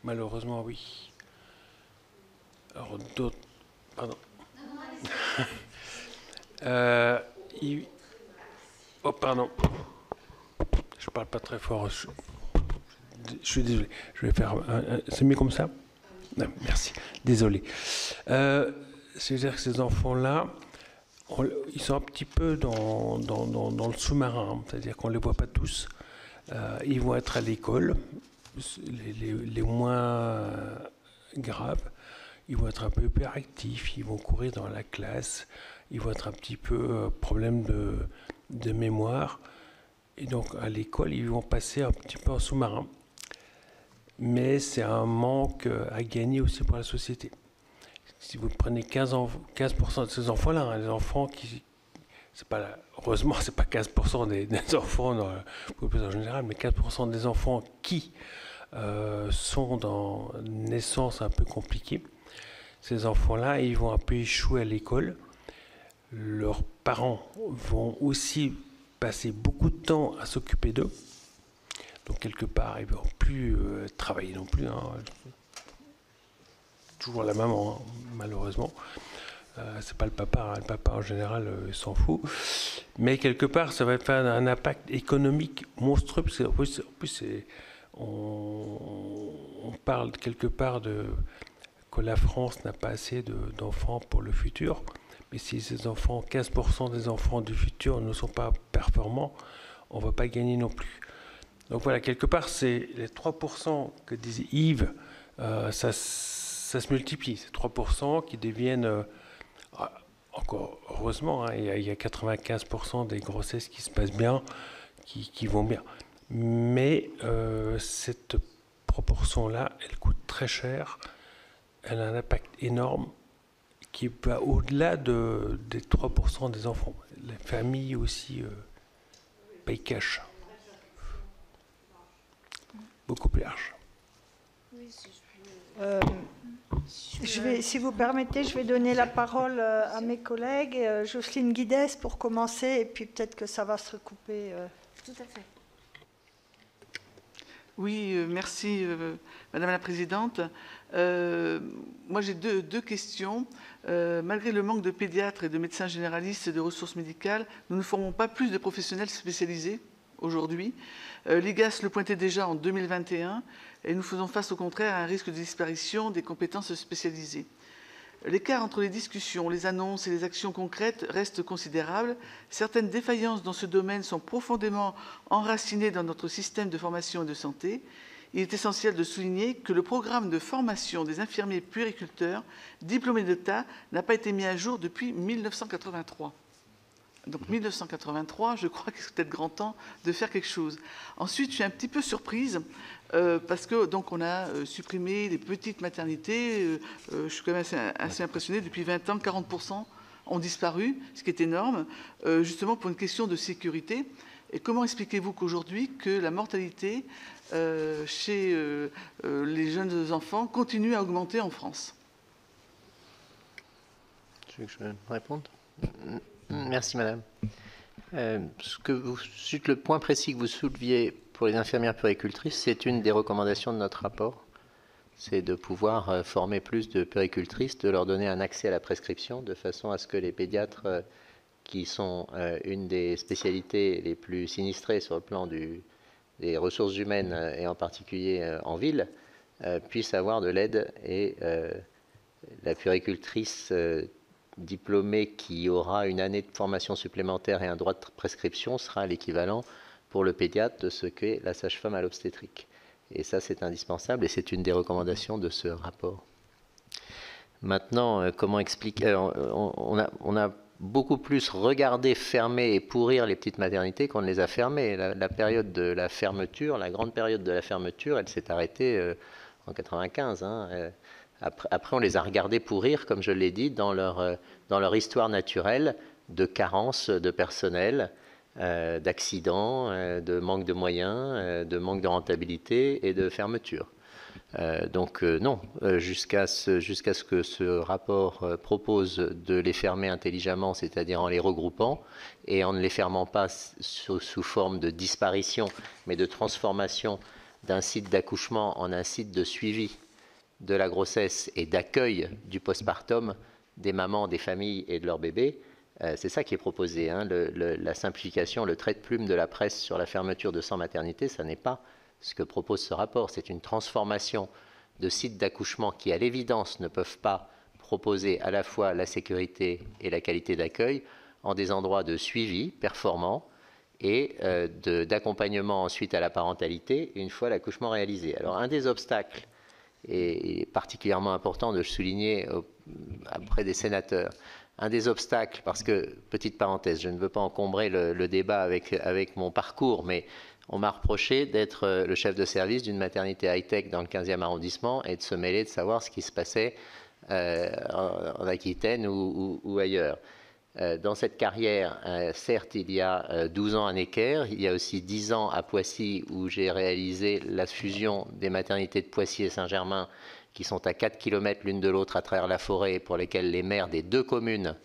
Malheureusement, oui. Alors d'autres... Pardon. Oh, pardon. Je parle pas très fort. Je suis désolé. Je vais faire... C'est mieux comme ça? Non, merci. Désolé. C'est-à-dire que ces enfants-là, ils sont un petit peu dans le sous-marin. C'est-à-dire qu'on ne les voit pas tous. Ils vont être à l'école, les moins graves. Ils vont être un peu hyperactifs, ils vont courir dans la classe, ils vont être un petit peu problème de mémoire. Et donc à l'école, ils vont passer un petit peu en sous-marin. Mais c'est un manque à gagner aussi pour la société. Si vous prenez 15% de ces enfants-là, hein, les enfants qui... heureusement, ce n'est pas 15% des enfants dans la population générale, mais 15% des enfants qui sont dans une naissance un peu compliquée. Ces enfants-là, ils vont un peu échouer à l'école. Leurs parents vont aussi passer beaucoup de temps à s'occuper d'eux. Donc, quelque part, ils ne vont plus travailler non plus. Hein. Toujours la maman, hein, malheureusement. C'est pas le papa. Hein. Le papa, en général, s'en fout. Mais quelque part, ça va faire un impact économique monstrueux. Parce qu'en plus, on parle quelque part que la France n'a pas assez d'enfants pour le futur. Mais si ces enfants, 15% des enfants du futur ne sont pas performants, on ne va pas gagner non plus. Donc voilà, quelque part, c'est les 3% que disait Yves, ça se multiplie. Ces 3% qui deviennent, encore heureusement, hein, il y a 95% des grossesses qui se passent bien, qui vont bien. Mais cette proportion-là, elle coûte très cher. Elle a un impact énorme qui va au-delà des 3% des enfants. Les familles aussi payent cash. Beaucoup plus large. Si vous permettez, je vais donner la parole à mes collègues. Jocelyne Guidès pour commencer, et puis peut-être que ça va se recouper. Tout à fait. Oui, merci Madame la Présidente. Moi j'ai deux questions. Malgré le manque de pédiatres et de médecins généralistes et de ressources médicales, nous ne formons pas plus de professionnels spécialisés aujourd'hui. L'IGAS le pointait déjà en 2021 et nous faisons face au contraire à un risque de disparition des compétences spécialisées. L'écart entre les discussions, les annonces et les actions concrètes reste considérable. Certaines défaillances dans ce domaine sont profondément enracinées dans notre système de formation et de santé. Il est essentiel de souligner que le programme de formation des infirmiers puériculteurs diplômés d'État n'a pas été mis à jour depuis 1983. Donc 1983, je crois qu'il est peut-être grand temps de faire quelque chose. Ensuite, je suis un petit peu surprise parce que donc on a supprimé les petites maternités. Je suis quand même assez impressionnée. Depuis 20 ans, 40% ont disparu, ce qui est énorme, justement pour une question de sécurité. Et comment expliquez-vous qu'aujourd'hui, que la mortalité chez les jeunes enfants continue à augmenter en France? Tu veux que je réponde? Merci, madame. Le point précis que vous souleviez pour les infirmières puéricultrices, c'est une des recommandations de notre rapport. C'est de pouvoir former plus de puéricultrices, de leur donner un accès à la prescription, de façon à ce que les pédiatres, qui sont une des spécialités les plus sinistrées sur le plan des ressources humaines, et en particulier en ville, puissent avoir de l'aide. Et la puéricultrice diplômée qui aura une année de formation supplémentaire et un droit de prescription sera l'équivalent pour le pédiatre de ce qu'est la sage-femme à l'obstétrique. Et ça, c'est indispensable et c'est une des recommandations de ce rapport. Maintenant, comment expliquer on a beaucoup plus regardé fermer et pourrir les petites maternités qu'on ne les a fermées. La période de la fermeture, la grande période de la fermeture, elle s'est arrêtée en 95. Après, on les a regardés pourrir, comme je l'ai dit, dans leur histoire naturelle de carence de personnel, d'accidents, de manque de moyens, de manque de rentabilité et de fermeture. Non, jusqu'à ce que ce rapport propose de les fermer intelligemment, c'est-à-dire en les regroupant et en ne les fermant pas sous forme de disparition, mais de transformation d'un site d'accouchement en un site de suivi de la grossesse et d'accueil du postpartum des mamans, des familles et de leurs bébés. C'est ça qui est proposé. La simplification, le trait de plume de la presse sur la fermeture de 100 maternités, ça n'est pas ce que propose ce rapport. C'est une transformation de sites d'accouchement qui, à l'évidence, ne peuvent pas proposer à la fois la sécurité et la qualité d'accueil en des endroits de suivi performants et d'accompagnement ensuite à la parentalité une fois l'accouchement réalisé. Alors, un des obstacles, et particulièrement important de le souligner auprès des sénateurs, un des obstacles, parce que, petite parenthèse, je ne veux pas encombrer le débat avec mon parcours, mais on m'a reproché d'être le chef de service d'une maternité high-tech dans le 15e arrondissement et de se mêler de savoir ce qui se passait en Aquitaine ou ailleurs. Dans cette carrière, certes, il y a 12 ans à Necker, il y a aussi 10 ans à Poissy où j'ai réalisé la fusion des maternités de Poissy et Saint-Germain qui sont à 4 km l'une de l'autre à travers la forêt, pour lesquelles les maires des deux communes,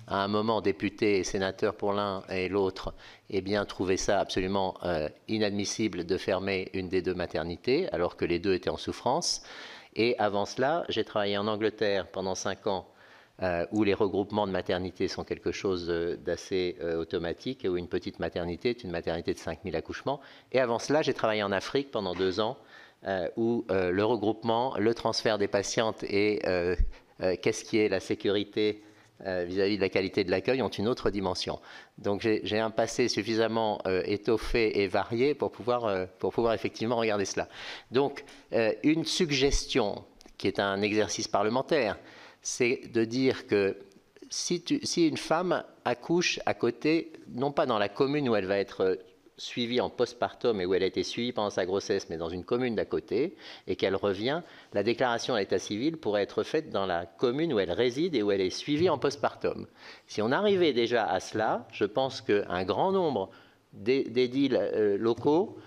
à un moment députés et sénateurs pour l'un et l'autre, eh bien, trouvaient ça absolument inadmissible de fermer une des deux maternités alors que les deux étaient en souffrance. Et avant cela, j'ai travaillé en Angleterre pendant 5 ans où les regroupements de maternités sont quelque chose d'assez automatique et où une petite maternité est une maternité de 5000 accouchements. Et avant cela, j'ai travaillé en Afrique pendant 2 ans où le regroupement, le transfert des patientes et qu'est-ce qui est la sécurité vis-à-vis de la qualité de l'accueil ont une autre dimension. Donc j'ai un passé suffisamment étoffé et varié pour pouvoir effectivement regarder cela. Donc une suggestion qui est un exercice parlementaire, c'est de dire que si une femme accouche à côté, non pas dans la commune où elle va être suivie en postpartum et où elle a été suivie pendant sa grossesse, mais dans une commune d'à côté, et qu'elle revient, la déclaration à l'état civil pourrait être faite dans la commune où elle réside et où elle est suivie en postpartum. Si on arrivait déjà à cela, je pense qu'un grand nombre d'édiles locaux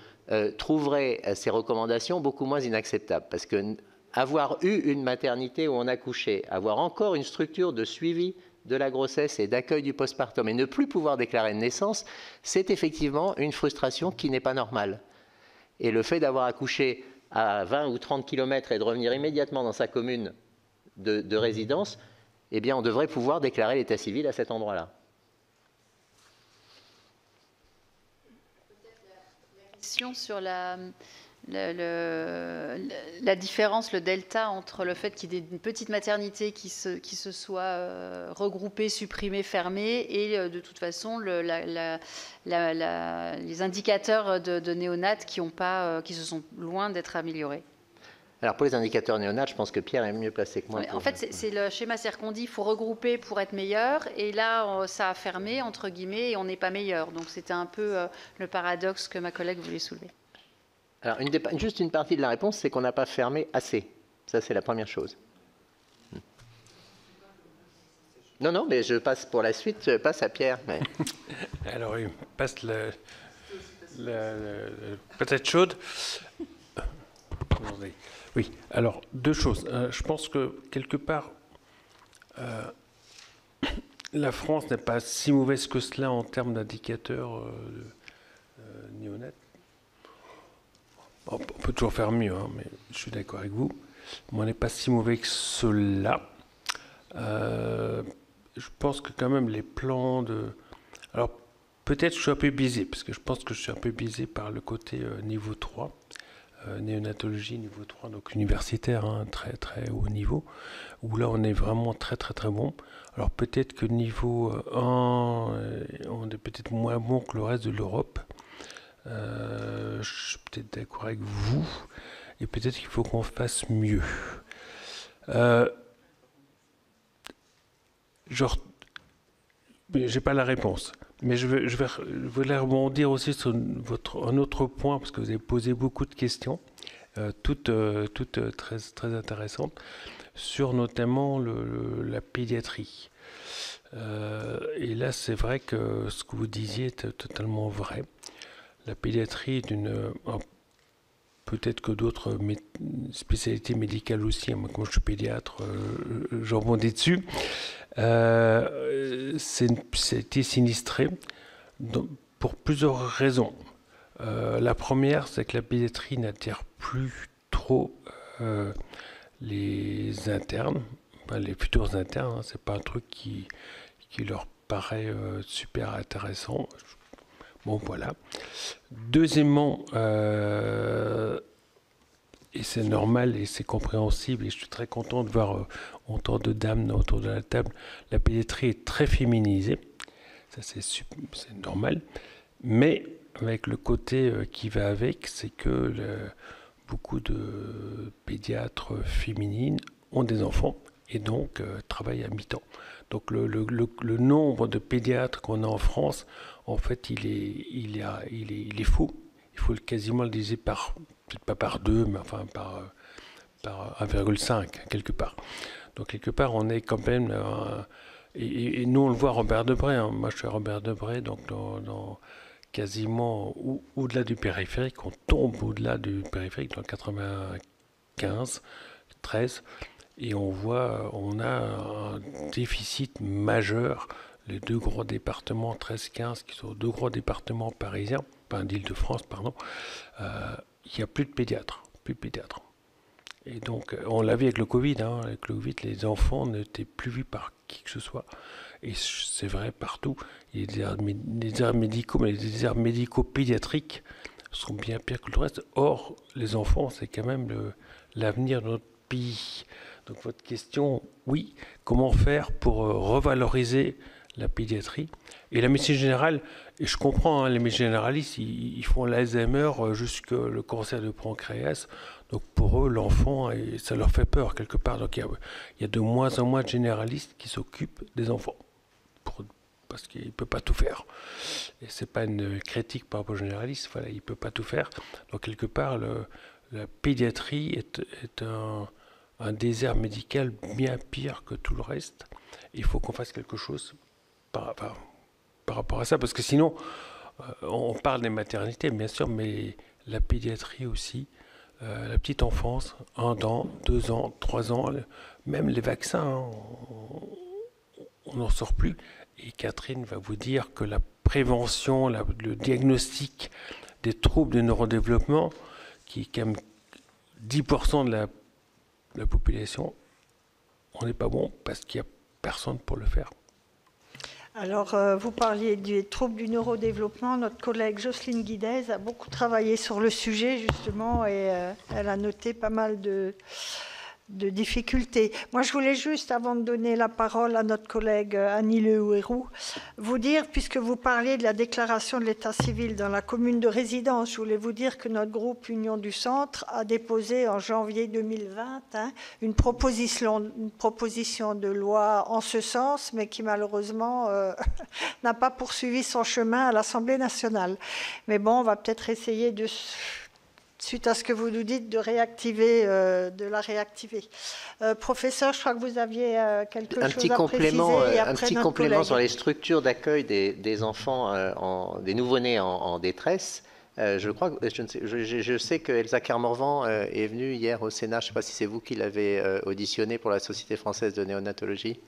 trouveraient ces recommandations beaucoup moins inacceptables, parce que avoir eu une maternité où on accouchait, avoir encore une structure de suivi de la grossesse et d'accueil du postpartum et ne plus pouvoir déclarer une naissance, c'est effectivement une frustration qui n'est pas normale. Et le fait d'avoir accouché à 20 ou 30 km et de revenir immédiatement dans sa commune de résidence, eh bien on devrait pouvoir déclarer l'état civil à cet endroit-là. La question sur la différence, le delta entre le fait qu'il y ait une petite maternité qui se soit regroupée, supprimée, fermée, et de toute façon les indicateurs de néonates qui se sont loin d'être améliorés. Alors pour les indicateurs néonates, je pense que Pierre est mieux placé que moi. En fait, c'est le schéma, c'est-à-dire qu'on dit qu'il faut regrouper pour être meilleur, et là, ça a fermé, entre guillemets, et on n'est pas meilleur. Donc c'était un peu le paradoxe que ma collègue voulait soulever. Alors, juste une partie de la réponse, c'est qu'on n'a pas fermé assez. Ça, c'est la première chose. Non, mais je passe pour la suite, je passe à Pierre. Mais... Alors, il passe peut-être chaude. Oui, alors, 2 choses. Je pense que, quelque part, la France n'est pas si mauvaise que cela en termes d'indicateurs néonat. On peut toujours faire mieux, hein, mais je suis d'accord avec vous. Mais on n'est pas si mauvais que cela. Je pense que quand même les plans de... Alors peut-être je suis un peu biaisé, parce que je pense que je suis un peu biaisé par le côté niveau 3, néonatologie niveau 3, donc universitaire, hein, très très haut niveau, où là on est vraiment très très très bon. Alors peut-être que niveau 1, on est peut-être moins bon que le reste de l'Europe. Je suis peut-être d'accord avec vous, et peut-être qu'il faut qu'on fasse mieux. J'ai pas la réponse, mais je voulais rebondir aussi sur un autre point, parce que vous avez posé beaucoup de questions, toutes très, très intéressantes, sur notamment la pédiatrie. Et là, c'est vrai que ce que vous disiez est totalement vrai. La pédiatrie peut-être que d'autres spécialités médicales aussi, moi, comme je suis pédiatre, je rebondis dessus, c'était sinistré pour plusieurs raisons. La première, c'est que la pédiatrie n'attire plus trop les internes, enfin, les futurs internes, hein, c'est pas un truc qui leur paraît super intéressant. Bon, voilà. Deuxièmement, et c'est normal et c'est compréhensible, et je suis très content de voir autant de dames autour de la table, la pédiatrie est très féminisée, ça c'est normal, mais avec le côté qui va avec, c'est que beaucoup de pédiatres féminines ont des enfants et donc travaillent à mi-temps. Donc le nombre de pédiatres qu'on a en France, en fait, il est faux. Il faut quasiment le diviser par, peut-être pas par 2, mais enfin par 1,5 quelque part. Donc quelque part, on est quand même... et nous, on le voit à Robert Debré. Hein. Moi, je suis à Robert Debré, donc dans quasiment au-delà du périphérique. On tombe au-delà du périphérique dans 95, 13. Et on voit, on a un déficit majeur. Les deux gros départements, 13-15, qui sont deux gros départements parisiens, pas d'Île-de-France, pardon, il n'y a plus de pédiatres. Et donc, on l'a vu avec le Covid. Hein, avec le Covid, les enfants n'étaient plus vus par qui que ce soit. Et c'est vrai partout. Il y a des déserts médicaux, mais les déserts médicaux pédiatriques sont bien pires que le reste. Or, les enfants, c'est quand même l'avenir de notre pays. Donc votre question, oui, comment faire pour revaloriser la pédiatrie et la médecine générale? Et je comprends, hein, les médecins généralistes, ils font l'Alzheimer jusque le cancer du pancréas. Donc pour eux, l'enfant, ça leur fait peur quelque part. Donc il y a de moins en moins de généralistes qui s'occupent des enfants parce qu'il ne peut pas tout faire. Et c'est pas une critique par rapport aux généralistes. Voilà, il ne peut pas tout faire. Donc quelque part, la pédiatrie est un désert médical bien pire que tout le reste. Il faut qu'on fasse quelque chose par rapport à ça, parce que sinon, on parle des maternités, bien sûr, mais la pédiatrie aussi, la petite enfance, 1 an, 2 ans, 3 ans, même les vaccins, hein, on n'en sort plus. Et Catherine va vous dire que la prévention, le diagnostic des troubles du neurodéveloppement, qui est quand même 10% de la population, on n'est pas bon parce qu'il n'y a personne pour le faire. Alors, vous parliez des troubles du neurodéveloppement. Notre collègue Jocelyne Guidez a beaucoup travaillé sur le sujet, justement, et elle a noté pas mal de difficultés. Moi, je voulais juste, avant de donner la parole à notre collègue Annie Le Houerou, vous dire, puisque vous parliez de la déclaration de l'état civil dans la commune de résidence, je voulais vous dire que notre groupe Union du Centre a déposé en janvier 2020 une proposition de loi en ce sens, mais qui malheureusement n'a pas poursuivi son chemin à l'Assemblée nationale. Mais bon, on va peut-être essayer de... suite à ce que vous nous dites, de la réactiver. Professeur, je crois que vous aviez quelque chose à préciser. Un petit complément sur les structures d'accueil des enfants, des nouveau-nés en détresse. Je sais que Elsa Kermorvan est venue hier au Sénat. Je ne sais pas si c'est vous qui l'avez auditionnée pour la Société française de néonatologie.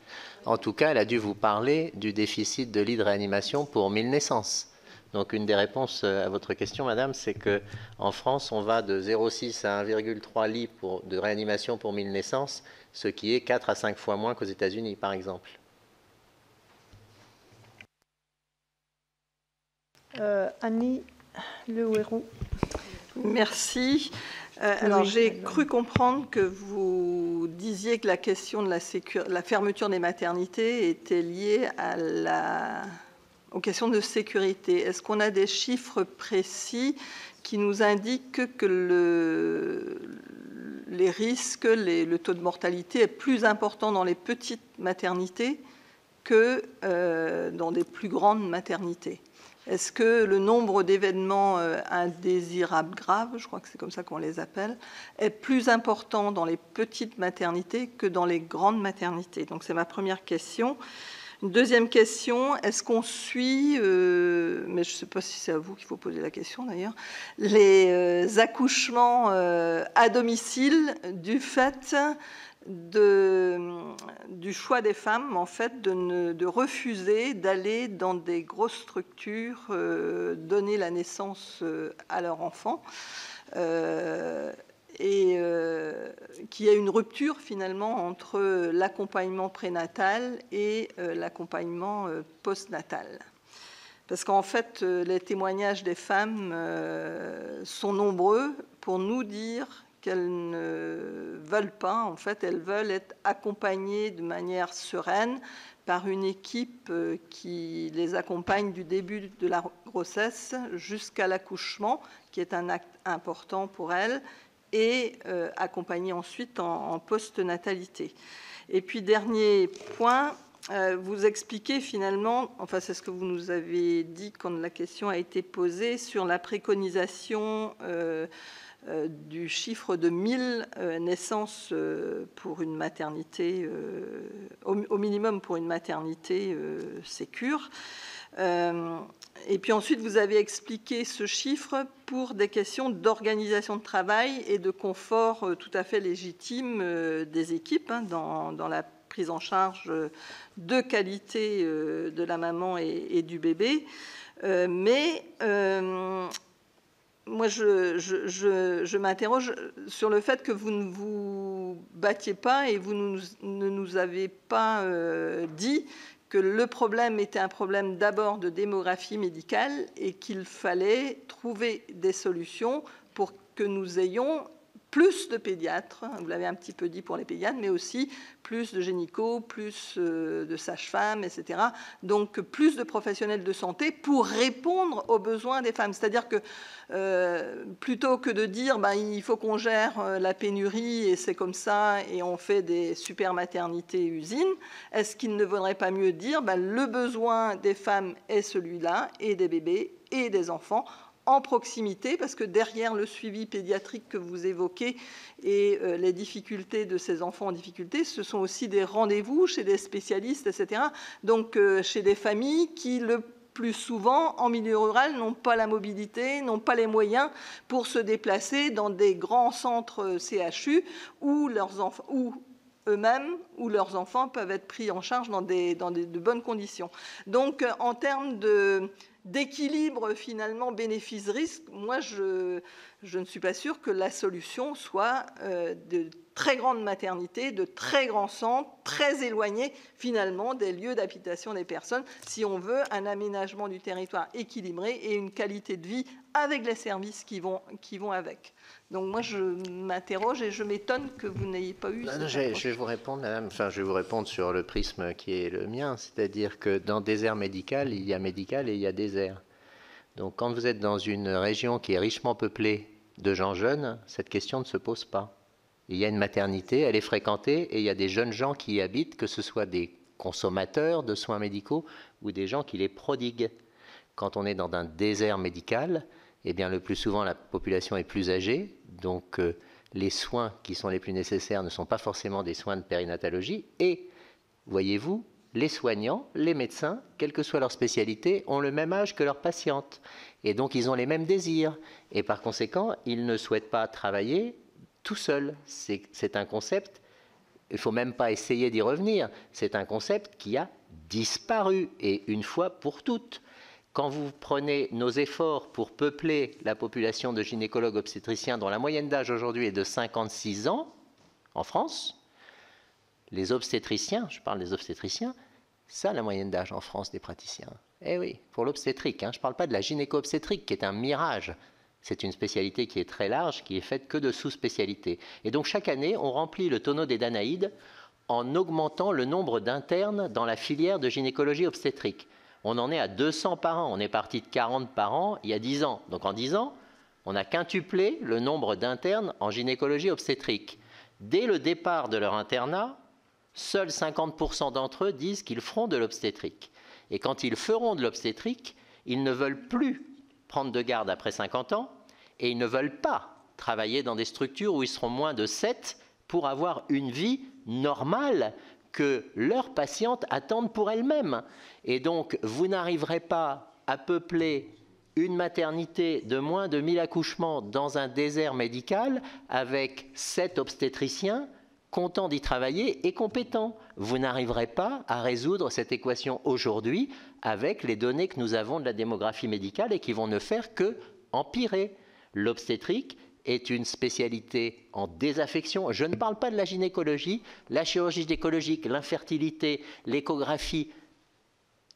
En tout cas, elle a dû vous parler du déficit de lits de réanimation pour 1000 naissances. Donc, une des réponses à votre question, madame, c'est qu'en France, on va de 0,6 à 1,3 lits de réanimation pour 1000 naissances, ce qui est 4 à 5 fois moins qu'aux États-Unis, par exemple. Annie Le Houerou. Merci. Alors, j'ai cru comprendre que vous disiez que la question de la fermeture des maternités était liée aux questions de sécurité. Est-ce qu'on a des chiffres précis qui nous indiquent que les risques, le taux de mortalité est plus important dans les petites maternités que dans des plus grandes maternités? Est-ce que le nombre d'événements indésirables graves, je crois que c'est comme ça qu'on les appelle, est plus important dans les petites maternités que dans les grandes maternités? Donc c'est ma première question. Une deuxième question, est-ce qu'on suit, mais je ne sais pas si c'est à vous qu'il faut poser la question d'ailleurs, les accouchements à domicile du fait du choix des femmes, en fait, de refuser d'aller dans des grosses structures, donner la naissance à leur enfant, et qu'il y a une rupture finalement entre l'accompagnement prénatal et l'accompagnement postnatal. Parce qu'en fait, les témoignages des femmes sont nombreux pour nous dire qu'elles ne veulent pas, en fait, elles veulent être accompagnées de manière sereine par une équipe qui les accompagne du début de la grossesse jusqu'à l'accouchement, qui est un acte important pour elles, et accompagnées ensuite en post-natalité. Et puis, dernier point, vous expliquez finalement, enfin c'est ce que vous nous avez dit quand la question a été posée, sur la préconisation du chiffre de 1000 naissances pour une maternité, au minimum pour une maternité sécure. Et puis ensuite, vous avez expliqué ce chiffre pour des questions d'organisation de travail et de confort tout à fait légitime des équipes dans la prise en charge de qualité de la maman et du bébé. Mais moi, je m'interroge sur le fait que vous ne vous battiez pas et vous ne nous avez pas dit que le problème était un problème d'abord de démographie médicale et qu'il fallait trouver des solutions pour que nous ayons plus de pédiatres, vous l'avez un petit peu dit pour les pédiatres, mais aussi plus de gynécos, plus de sages-femmes, etc. Donc plus de professionnels de santé pour répondre aux besoins des femmes. C'est-à-dire que plutôt que de dire il faut qu'on gère la pénurie et c'est comme ça et on fait des super maternités usines, est-ce qu'il ne vaudrait pas mieux dire le besoin des femmes est celui-là, et des bébés et des enfants, en proximité, parce que derrière le suivi pédiatrique que vous évoquez et les difficultés de ces enfants en difficulté, ce sont aussi des rendez-vous chez des spécialistes, etc. Donc chez des familles qui, le plus souvent, en milieu rural, n'ont pas la mobilité, n'ont pas les moyens pour se déplacer dans des grands centres CHU où leurs enfants, où eux-mêmes ou leurs enfants peuvent être pris en charge dans de bonnes conditions. Donc en termes d'équilibre finalement bénéfice-risque, moi je ne suis pas sûre que la solution soit de très grandes maternités, de très grands centres, très éloignés finalement des lieux d'habitation des personnes, si on veut un aménagement du territoire équilibré et une qualité de vie avec les services qui vont avec. Donc moi je m'interroge et je m'étonne que vous n'ayez pas eu... Je vais vous répondre, madame. Enfin, je vais vous répondre sur le prisme qui est le mien, c'est-à-dire que dans désert médical, il y a médical et il y a désert. Donc quand vous êtes dans une région qui est richement peuplée de gens jeunes, cette question ne se pose pas. Il y a une maternité, elle est fréquentée et il y a des jeunes gens qui y habitent, que ce soit des consommateurs de soins médicaux ou des gens qui les prodiguent. Quand on est dans un désert médical, eh bien, le plus souvent, la population est plus âgée, donc les soins qui sont les plus nécessaires ne sont pas forcément des soins de périnatologie. Et, voyez-vous, les soignants, les médecins, quelle que soit leur spécialité, ont le même âge que leurs patientes. Et donc, ils ont les mêmes désirs. Et par conséquent, ils ne souhaitent pas travailler tout seuls. C'est un concept, il ne faut même pas essayer d'y revenir, c'est un concept qui a disparu, et une fois pour toutes. Quand vous prenez nos efforts pour peupler la population de gynécologues obstétriciens, dont la moyenne d'âge aujourd'hui est de 56 ans, en France, les obstétriciens, je parle des obstétriciens, ça la moyenne d'âge en France des praticiens. Eh oui, pour l'obstétrique, hein, je ne parle pas de la gynéco-obstétrique qui est un mirage. C'est une spécialité qui est très large, qui est faite que de sous-spécialités. Et donc chaque année, on remplit le tonneau des Danaïdes en augmentant le nombre d'internes dans la filière de gynécologie obstétrique. On en est à 200 par an. On est parti de 40 par an il y a 10 ans. Donc en 10 ans, on a quintuplé le nombre d'internes en gynécologie obstétrique. Dès le départ de leur internat, seuls 50% d'entre eux disent qu'ils feront de l'obstétrique. Et quand ils feront de l'obstétrique, ils ne veulent plus prendre de garde après 50 ans et ils ne veulent pas travailler dans des structures où ils seront moins de 7 pour avoir une vie normale que leurs patientes attendent pour elles-mêmes. Et donc, vous n'arriverez pas à peupler une maternité de moins de 1000 accouchements dans un désert médical avec 7 obstétriciens contents d'y travailler et compétents. Vous n'arriverez pas à résoudre cette équation aujourd'hui avec les données que nous avons de la démographie médicale et qui vont ne faire que empirer. L'obstétrique est une spécialité en désaffection. Je ne parle pas de la gynécologie, la chirurgie gynécologique, l'infertilité, l'échographie.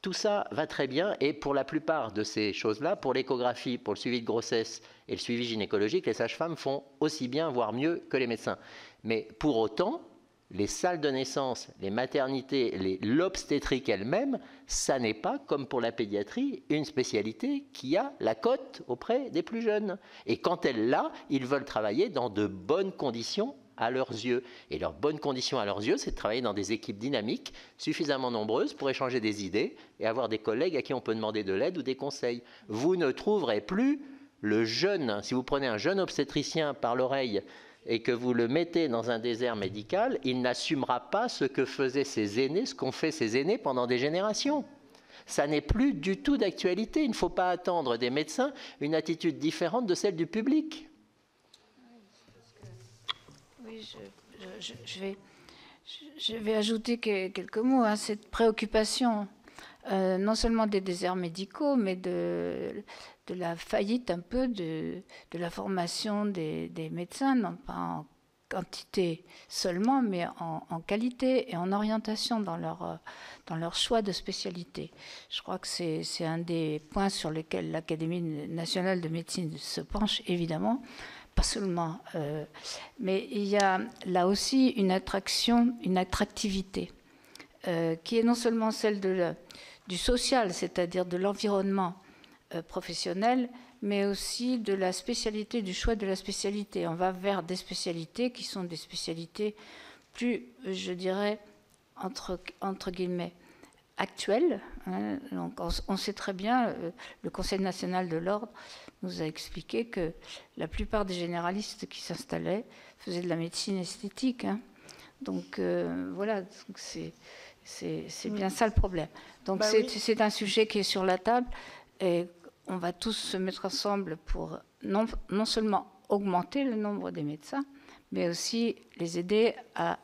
Tout ça va très bien et pour la plupart de ces choses-là, pour l'échographie, pour le suivi de grossesse et le suivi gynécologique, les sages-femmes font aussi bien, voire mieux que les médecins. Mais pour autant, les salles de naissance, les maternités, l'obstétrique elle-même, ça n'est pas, comme pour la pédiatrie, une spécialité qui a la cote auprès des plus jeunes. Et quand elle l'a, ils veulent travailler dans de bonnes conditions à leurs yeux. Et leurs bonnes conditions à leurs yeux, c'est de travailler dans des équipes dynamiques, suffisamment nombreuses pour échanger des idées et avoir des collègues à qui on peut demander de l'aide ou des conseils. Vous ne trouverez plus le jeune, si vous prenez un jeune obstétricien par l'oreille et que vous le mettez dans un désert médical, il n'assumera pas ce que faisaient ses aînés, ce qu'ont fait ses aînés pendant des générations. Ça n'est plus du tout d'actualité. Il ne faut pas attendre des médecins une attitude différente de celle du public. Oui, je vais ajouter quelques mots à cette préoccupation, non seulement des déserts médicaux, mais de la faillite un peu de la formation des médecins, non pas en quantité seulement, mais en qualité et en orientation dans leur choix de spécialité. Je crois que c'est un des points sur lesquels l'Académie nationale de médecine se penche, évidemment, pas seulement. Mais il y a là aussi une attractivité, qui est non seulement celle du social, c'est-à-dire de l'environnement professionnel, mais aussi de la spécialité, du choix de la spécialité. On va vers des spécialités qui sont des spécialités plus, je dirais, entre guillemets, actuelles. Hein. Donc on sait très bien, le Conseil national de l'ordre nous a expliqué que la plupart des généralistes qui s'installaient faisaient de la médecine esthétique. Hein. Donc voilà, c'est bien ça le problème. Donc c'est un sujet qui est sur la table et on va tous se mettre ensemble pour non seulement augmenter le nombre des médecins, mais aussi les aider à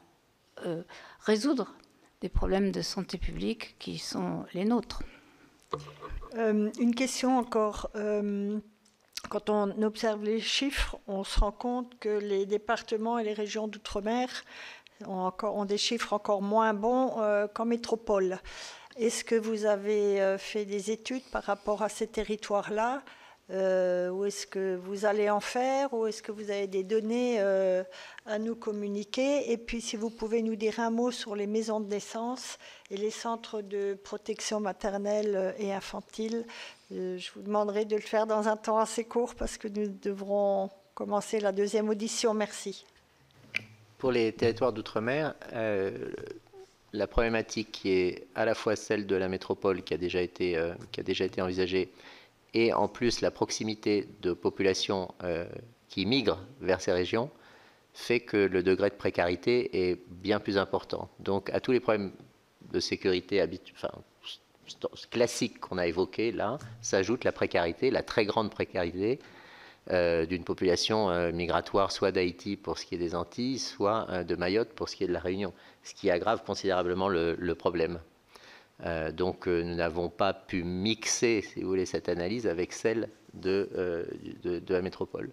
résoudre des problèmes de santé publique qui sont les nôtres. Une question encore. Quand on observe les chiffres, on se rend compte que les départements et les régions d'outre-mer ont des chiffres encore moins bons qu'en métropole. Est-ce que vous avez fait des études par rapport à ces territoires-là, ou est-ce que vous allez en faire, ou est-ce que vous avez des données à nous communiquer? Et puis, si vous pouvez nous dire un mot sur les maisons de naissance et les centres de protection maternelle et infantile, je vous demanderai de le faire dans un temps assez court parce que nous devrons commencer la deuxième audition. Merci. Pour les territoires d'outre-mer, la problématique qui est à la fois celle de la métropole qui a déjà été envisagée et en plus la proximité de populations qui migrent vers ces régions fait que le degré de précarité est bien plus important. Donc à tous les problèmes de sécurité classique qu'on a évoqué là, s'ajoute la précarité, la très grande précarité d'une population migratoire, soit d'Haïti pour ce qui est des Antilles, soit de Mayotte pour ce qui est de la Réunion, ce qui aggrave considérablement le problème. Donc nous n'avons pas pu mixer, si vous voulez, cette analyse avec celle de la métropole.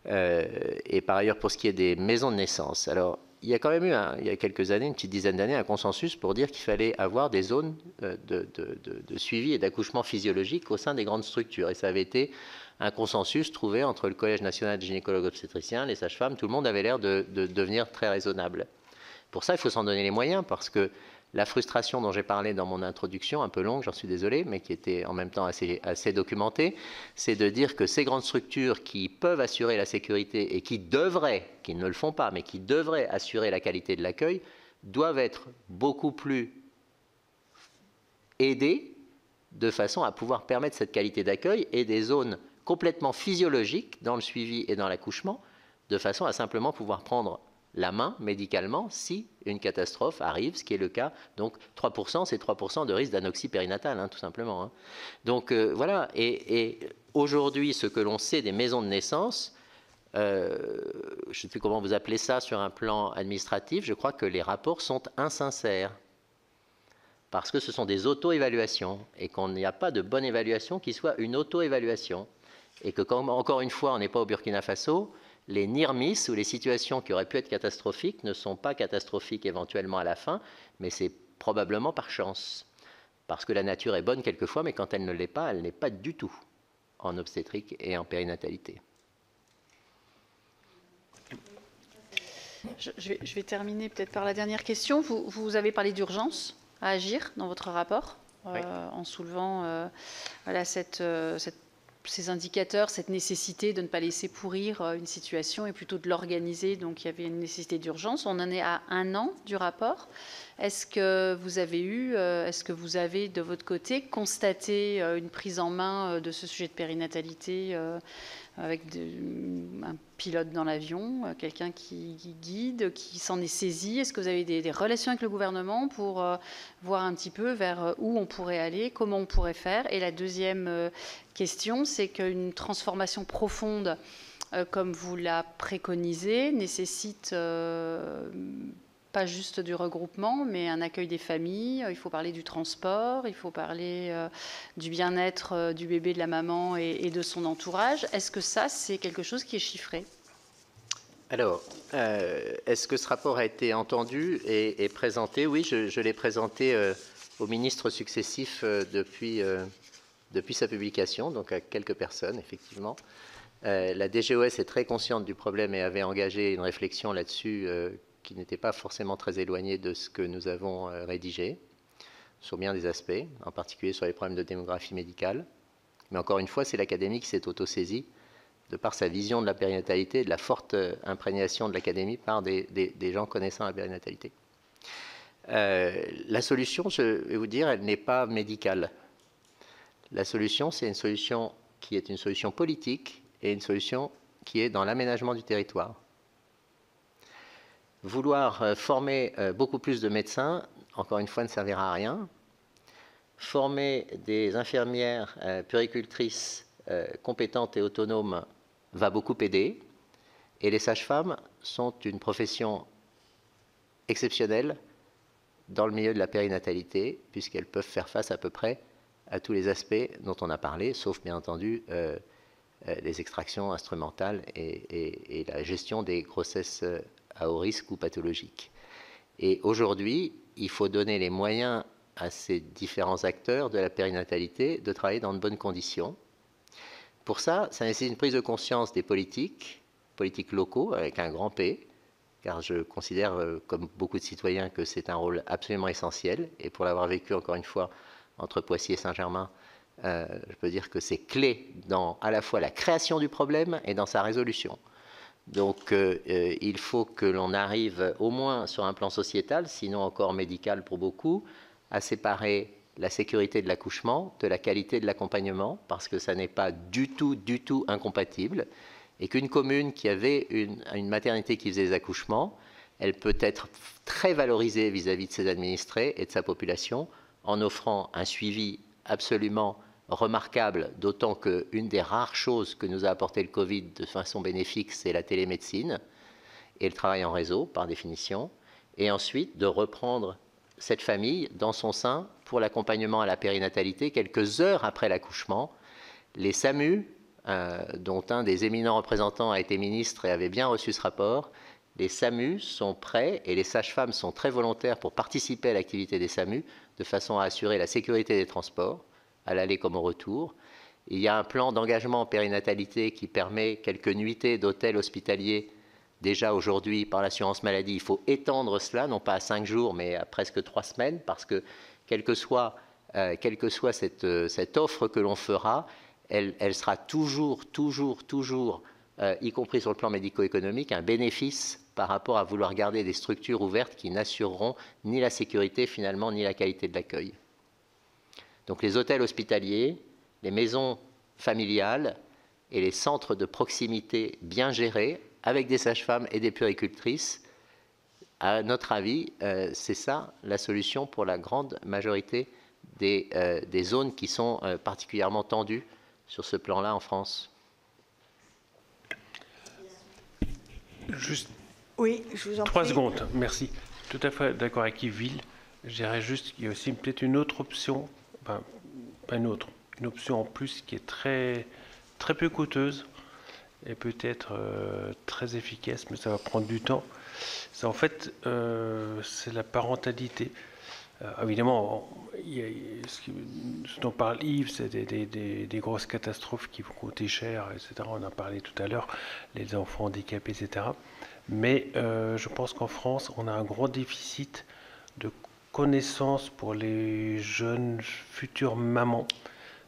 Et par ailleurs, pour ce qui est des maisons de naissance, alors il y a quand même eu, il y a quelques années, une petite dizaine d'années, un consensus pour dire qu'il fallait avoir des zones de suivi et d'accouchement physiologique au sein des grandes structures. Et ça avait été un consensus trouvé entre le Collège national des gynécologues obstétriciens, les sages-femmes. Tout le monde avait l'air de devenir très raisonnable. Pour ça, il faut s'en donner les moyens, parce que la frustration dont j'ai parlé dans mon introduction, un peu longue, j'en suis désolé, mais qui était en même temps assez documentée, c'est de dire que ces grandes structures qui peuvent assurer la sécurité et qui devraient, qui ne le font pas, mais qui devraient assurer la qualité de l'accueil, doivent être beaucoup plus aidées de façon à pouvoir permettre cette qualité d'accueil et des zones complètement physiologiques dans le suivi et dans l'accouchement, de façon à simplement pouvoir prendre la main médicalement si une catastrophe arrive, ce qui est le cas. Donc 3%, c'est 3% de risque d'anoxie périnatale, tout simplement. Donc voilà, et aujourd'hui, ce que l'on sait des maisons de naissance, je ne sais plus comment vous appelez ça sur un plan administratif, je crois que les rapports sont insincères, parce que ce sont des auto-évaluations, et qu'on n'y a pas de bonne évaluation qui soit une auto-évaluation, et que, comme, encore une fois, on n'est pas au Burkina Faso, les NIRMIS, ou les situations qui auraient pu être catastrophiques, ne sont pas catastrophiques éventuellement à la fin, mais c'est probablement par chance. Parce que la nature est bonne quelquefois, mais quand elle ne l'est pas, elle n'est pas du tout en obstétrique et en périnatalité. Je vais terminer peut-être par la dernière question. Vous avez parlé d'urgence à agir dans votre rapport, oui, en soulevant voilà, ces indicateurs, cette nécessité de ne pas laisser pourrir une situation et plutôt de l'organiser. Donc il y avait une nécessité d'urgence. On en est à 1 an du rapport. Est-ce que vous avez de votre côté constaté une prise en main de ce sujet de périnatalité avec un pilote dans l'avion, quelqu'un qui guide, qui s'en est saisi? Est-ce que vous avez des relations avec le gouvernement pour voir un petit peu vers où on pourrait aller, comment on pourrait faire? Et la deuxième question, c'est qu'une transformation profonde, comme vous la préconisez, nécessite pas juste du regroupement, mais un accueil des familles. Il faut parler du transport, il faut parler du bien-être du bébé, de la maman et de son entourage. Est-ce que ça, c'est quelque chose qui est chiffré? Alors, est-ce que ce rapport a été entendu et présenté? Oui, je l'ai présenté aux ministres successifs depuis sa publication, donc à quelques personnes, effectivement. La DGOS est très consciente du problème et avait engagé une réflexion là-dessus qui n'était pas forcément très éloignée de ce que nous avons rédigé, sur bien des aspects, en particulier sur les problèmes de démographie médicale. Mais encore une fois, c'est l'Académie qui s'est autosaisie, de par sa vision de la périnatalité et de la forte imprégnation de l'Académie par des gens connaissant la périnatalité. La solution, je vais vous dire, elle n'est pas médicale. La solution, c'est une solution qui est une solution politique et une solution qui est dans l'aménagement du territoire. Vouloir former beaucoup plus de médecins, encore une fois, ne servira à rien. Former des infirmières puéricultrices compétentes et autonomes va beaucoup aider. Et les sages-femmes sont une profession exceptionnelle dans le milieu de la périnatalité, puisqu'elles peuvent faire face à peu près à tous les aspects dont on a parlé, sauf bien entendu les extractions instrumentales et la gestion des grossesses à haut risque ou pathologiques. Et aujourd'hui, il faut donner les moyens à ces différents acteurs de la périnatalité de travailler dans de bonnes conditions. Pour ça, ça nécessite une prise de conscience des politiques locaux, avec un grand P, car je considère, comme beaucoup de citoyens, que c'est un rôle absolument essentiel. Et pour l'avoir vécu, encore une fois, entre Poissy et Saint-Germain, je peux dire que c'est clé dans à la fois la création du problème et dans sa résolution. Donc il faut que l'on arrive au moins sur un plan sociétal, sinon encore médical pour beaucoup, à séparer la sécurité de l'accouchement de la qualité de l'accompagnement, parce que ça n'est pas du tout incompatible, et qu'une commune qui avait une maternité qui faisait des accouchements, elle peut être très valorisée vis-à-vis de ses administrés et de sa population en offrant un suivi absolument remarquable, d'autant qu'une des rares choses que nous a apporté le Covid de façon bénéfique, c'est la télémédecine et le travail en réseau, par définition, et ensuite de reprendre cette famille dans son sein pour l'accompagnement à la périnatalité quelques heures après l'accouchement. Les SAMU, dont un des éminents représentants a été ministre et avait bien reçu ce rapport, les SAMU sont prêts et les sages-femmes sont très volontaires pour participer à l'activité des SAMU de façon à assurer la sécurité des transports, à l'aller comme au retour. Il y a un plan d'engagement en périnatalité qui permet quelques nuitées d'hôtels hospitaliers déjà aujourd'hui par l'assurance maladie. Il faut étendre cela, non pas à 5 jours, mais à presque 3 semaines, parce que quelle que soit cette offre que l'on fera, elle sera toujours, y compris sur le plan médico-économique, un bénéfice par rapport à vouloir garder des structures ouvertes qui n'assureront ni la sécurité finalement, ni la qualité de l'accueil. Donc les hôtels hospitaliers, les maisons familiales et les centres de proximité bien gérés, avec des sages-femmes et des puéricultrices, à notre avis, c'est ça la solution pour la grande majorité des zones qui sont particulièrement tendues sur ce plan-là en France. Juste Oui, je vous en 3 prie. secondes, merci. Tout à fait d'accord avec Yves. Je dirais juste qu'il y a aussi peut-être une autre option, enfin, pas une autre, une option en plus qui est très peu coûteuse et peut-être très efficace, mais ça va prendre du temps. C'est en fait c'est la parentalité. Évidemment, ce dont parle Yves, c'est des grosses catastrophes qui vont coûter cher, etc. On en a parlé tout à l'heure, les enfants handicapés, etc. Mais je pense qu'en France, on a un gros déficit de connaissances pour les jeunes futures mamans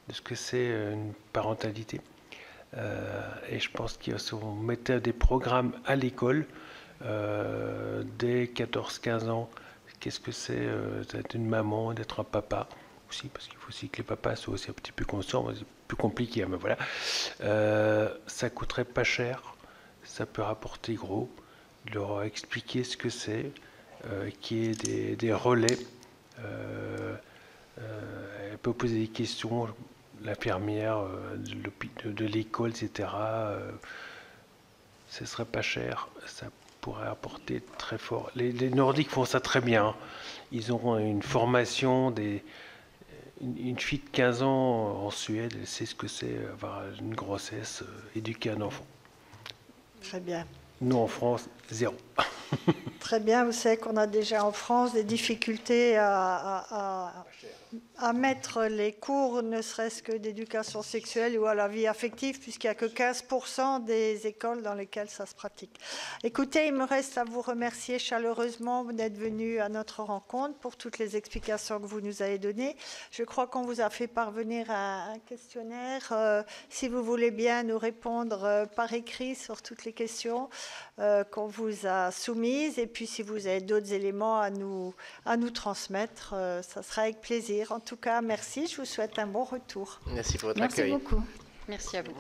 de ce que c'est une parentalité. Et je pense qu'il si on mettait des programmes à l'école dès 14-15 ans, qu'est-ce que c'est d'être une maman, d'être un papa aussi, parce qu'il faut aussi que les papas soient aussi un petit peu conscients, c'est plus compliqué, mais voilà. Ça coûterait pas cher, ça peut rapporter gros, leur expliquer ce que c'est, qu'il y ait des relais. Elle peut poser des questions, l'infirmière de l'école, etc. Ce serait pas cher, ça pourrait apporter très fort. Les Nordiques font ça très bien. Ils ont une formation, une fille de 15 ans en Suède, elle sait ce que c'est avoir une grossesse, éduquer un enfant. Très bien. Nous en France, 0. Très bien, vous savez qu'on a déjà en France des difficultés à mettre les cours, ne serait-ce que d'éducation sexuelle ou à la vie affective, puisqu'il n'y a que 15% des écoles dans lesquelles ça se pratique. Écoutez, il me reste à vous remercier chaleureusement d'être venu à notre rencontre pour toutes les explications que vous nous avez données. Je crois qu'on vous a fait parvenir un questionnaire. Si vous voulez bien nous répondre par écrit sur toutes les questions qu'on vous a soumises, et puis si vous avez d'autres éléments à nous transmettre, ça sera avec plaisir. En tout cas, merci. Je vous souhaite un bon retour. Merci pour votre accueil. Merci beaucoup. Merci à vous.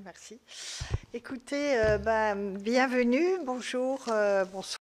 Merci. Écoutez, bienvenue, bonjour, bonsoir.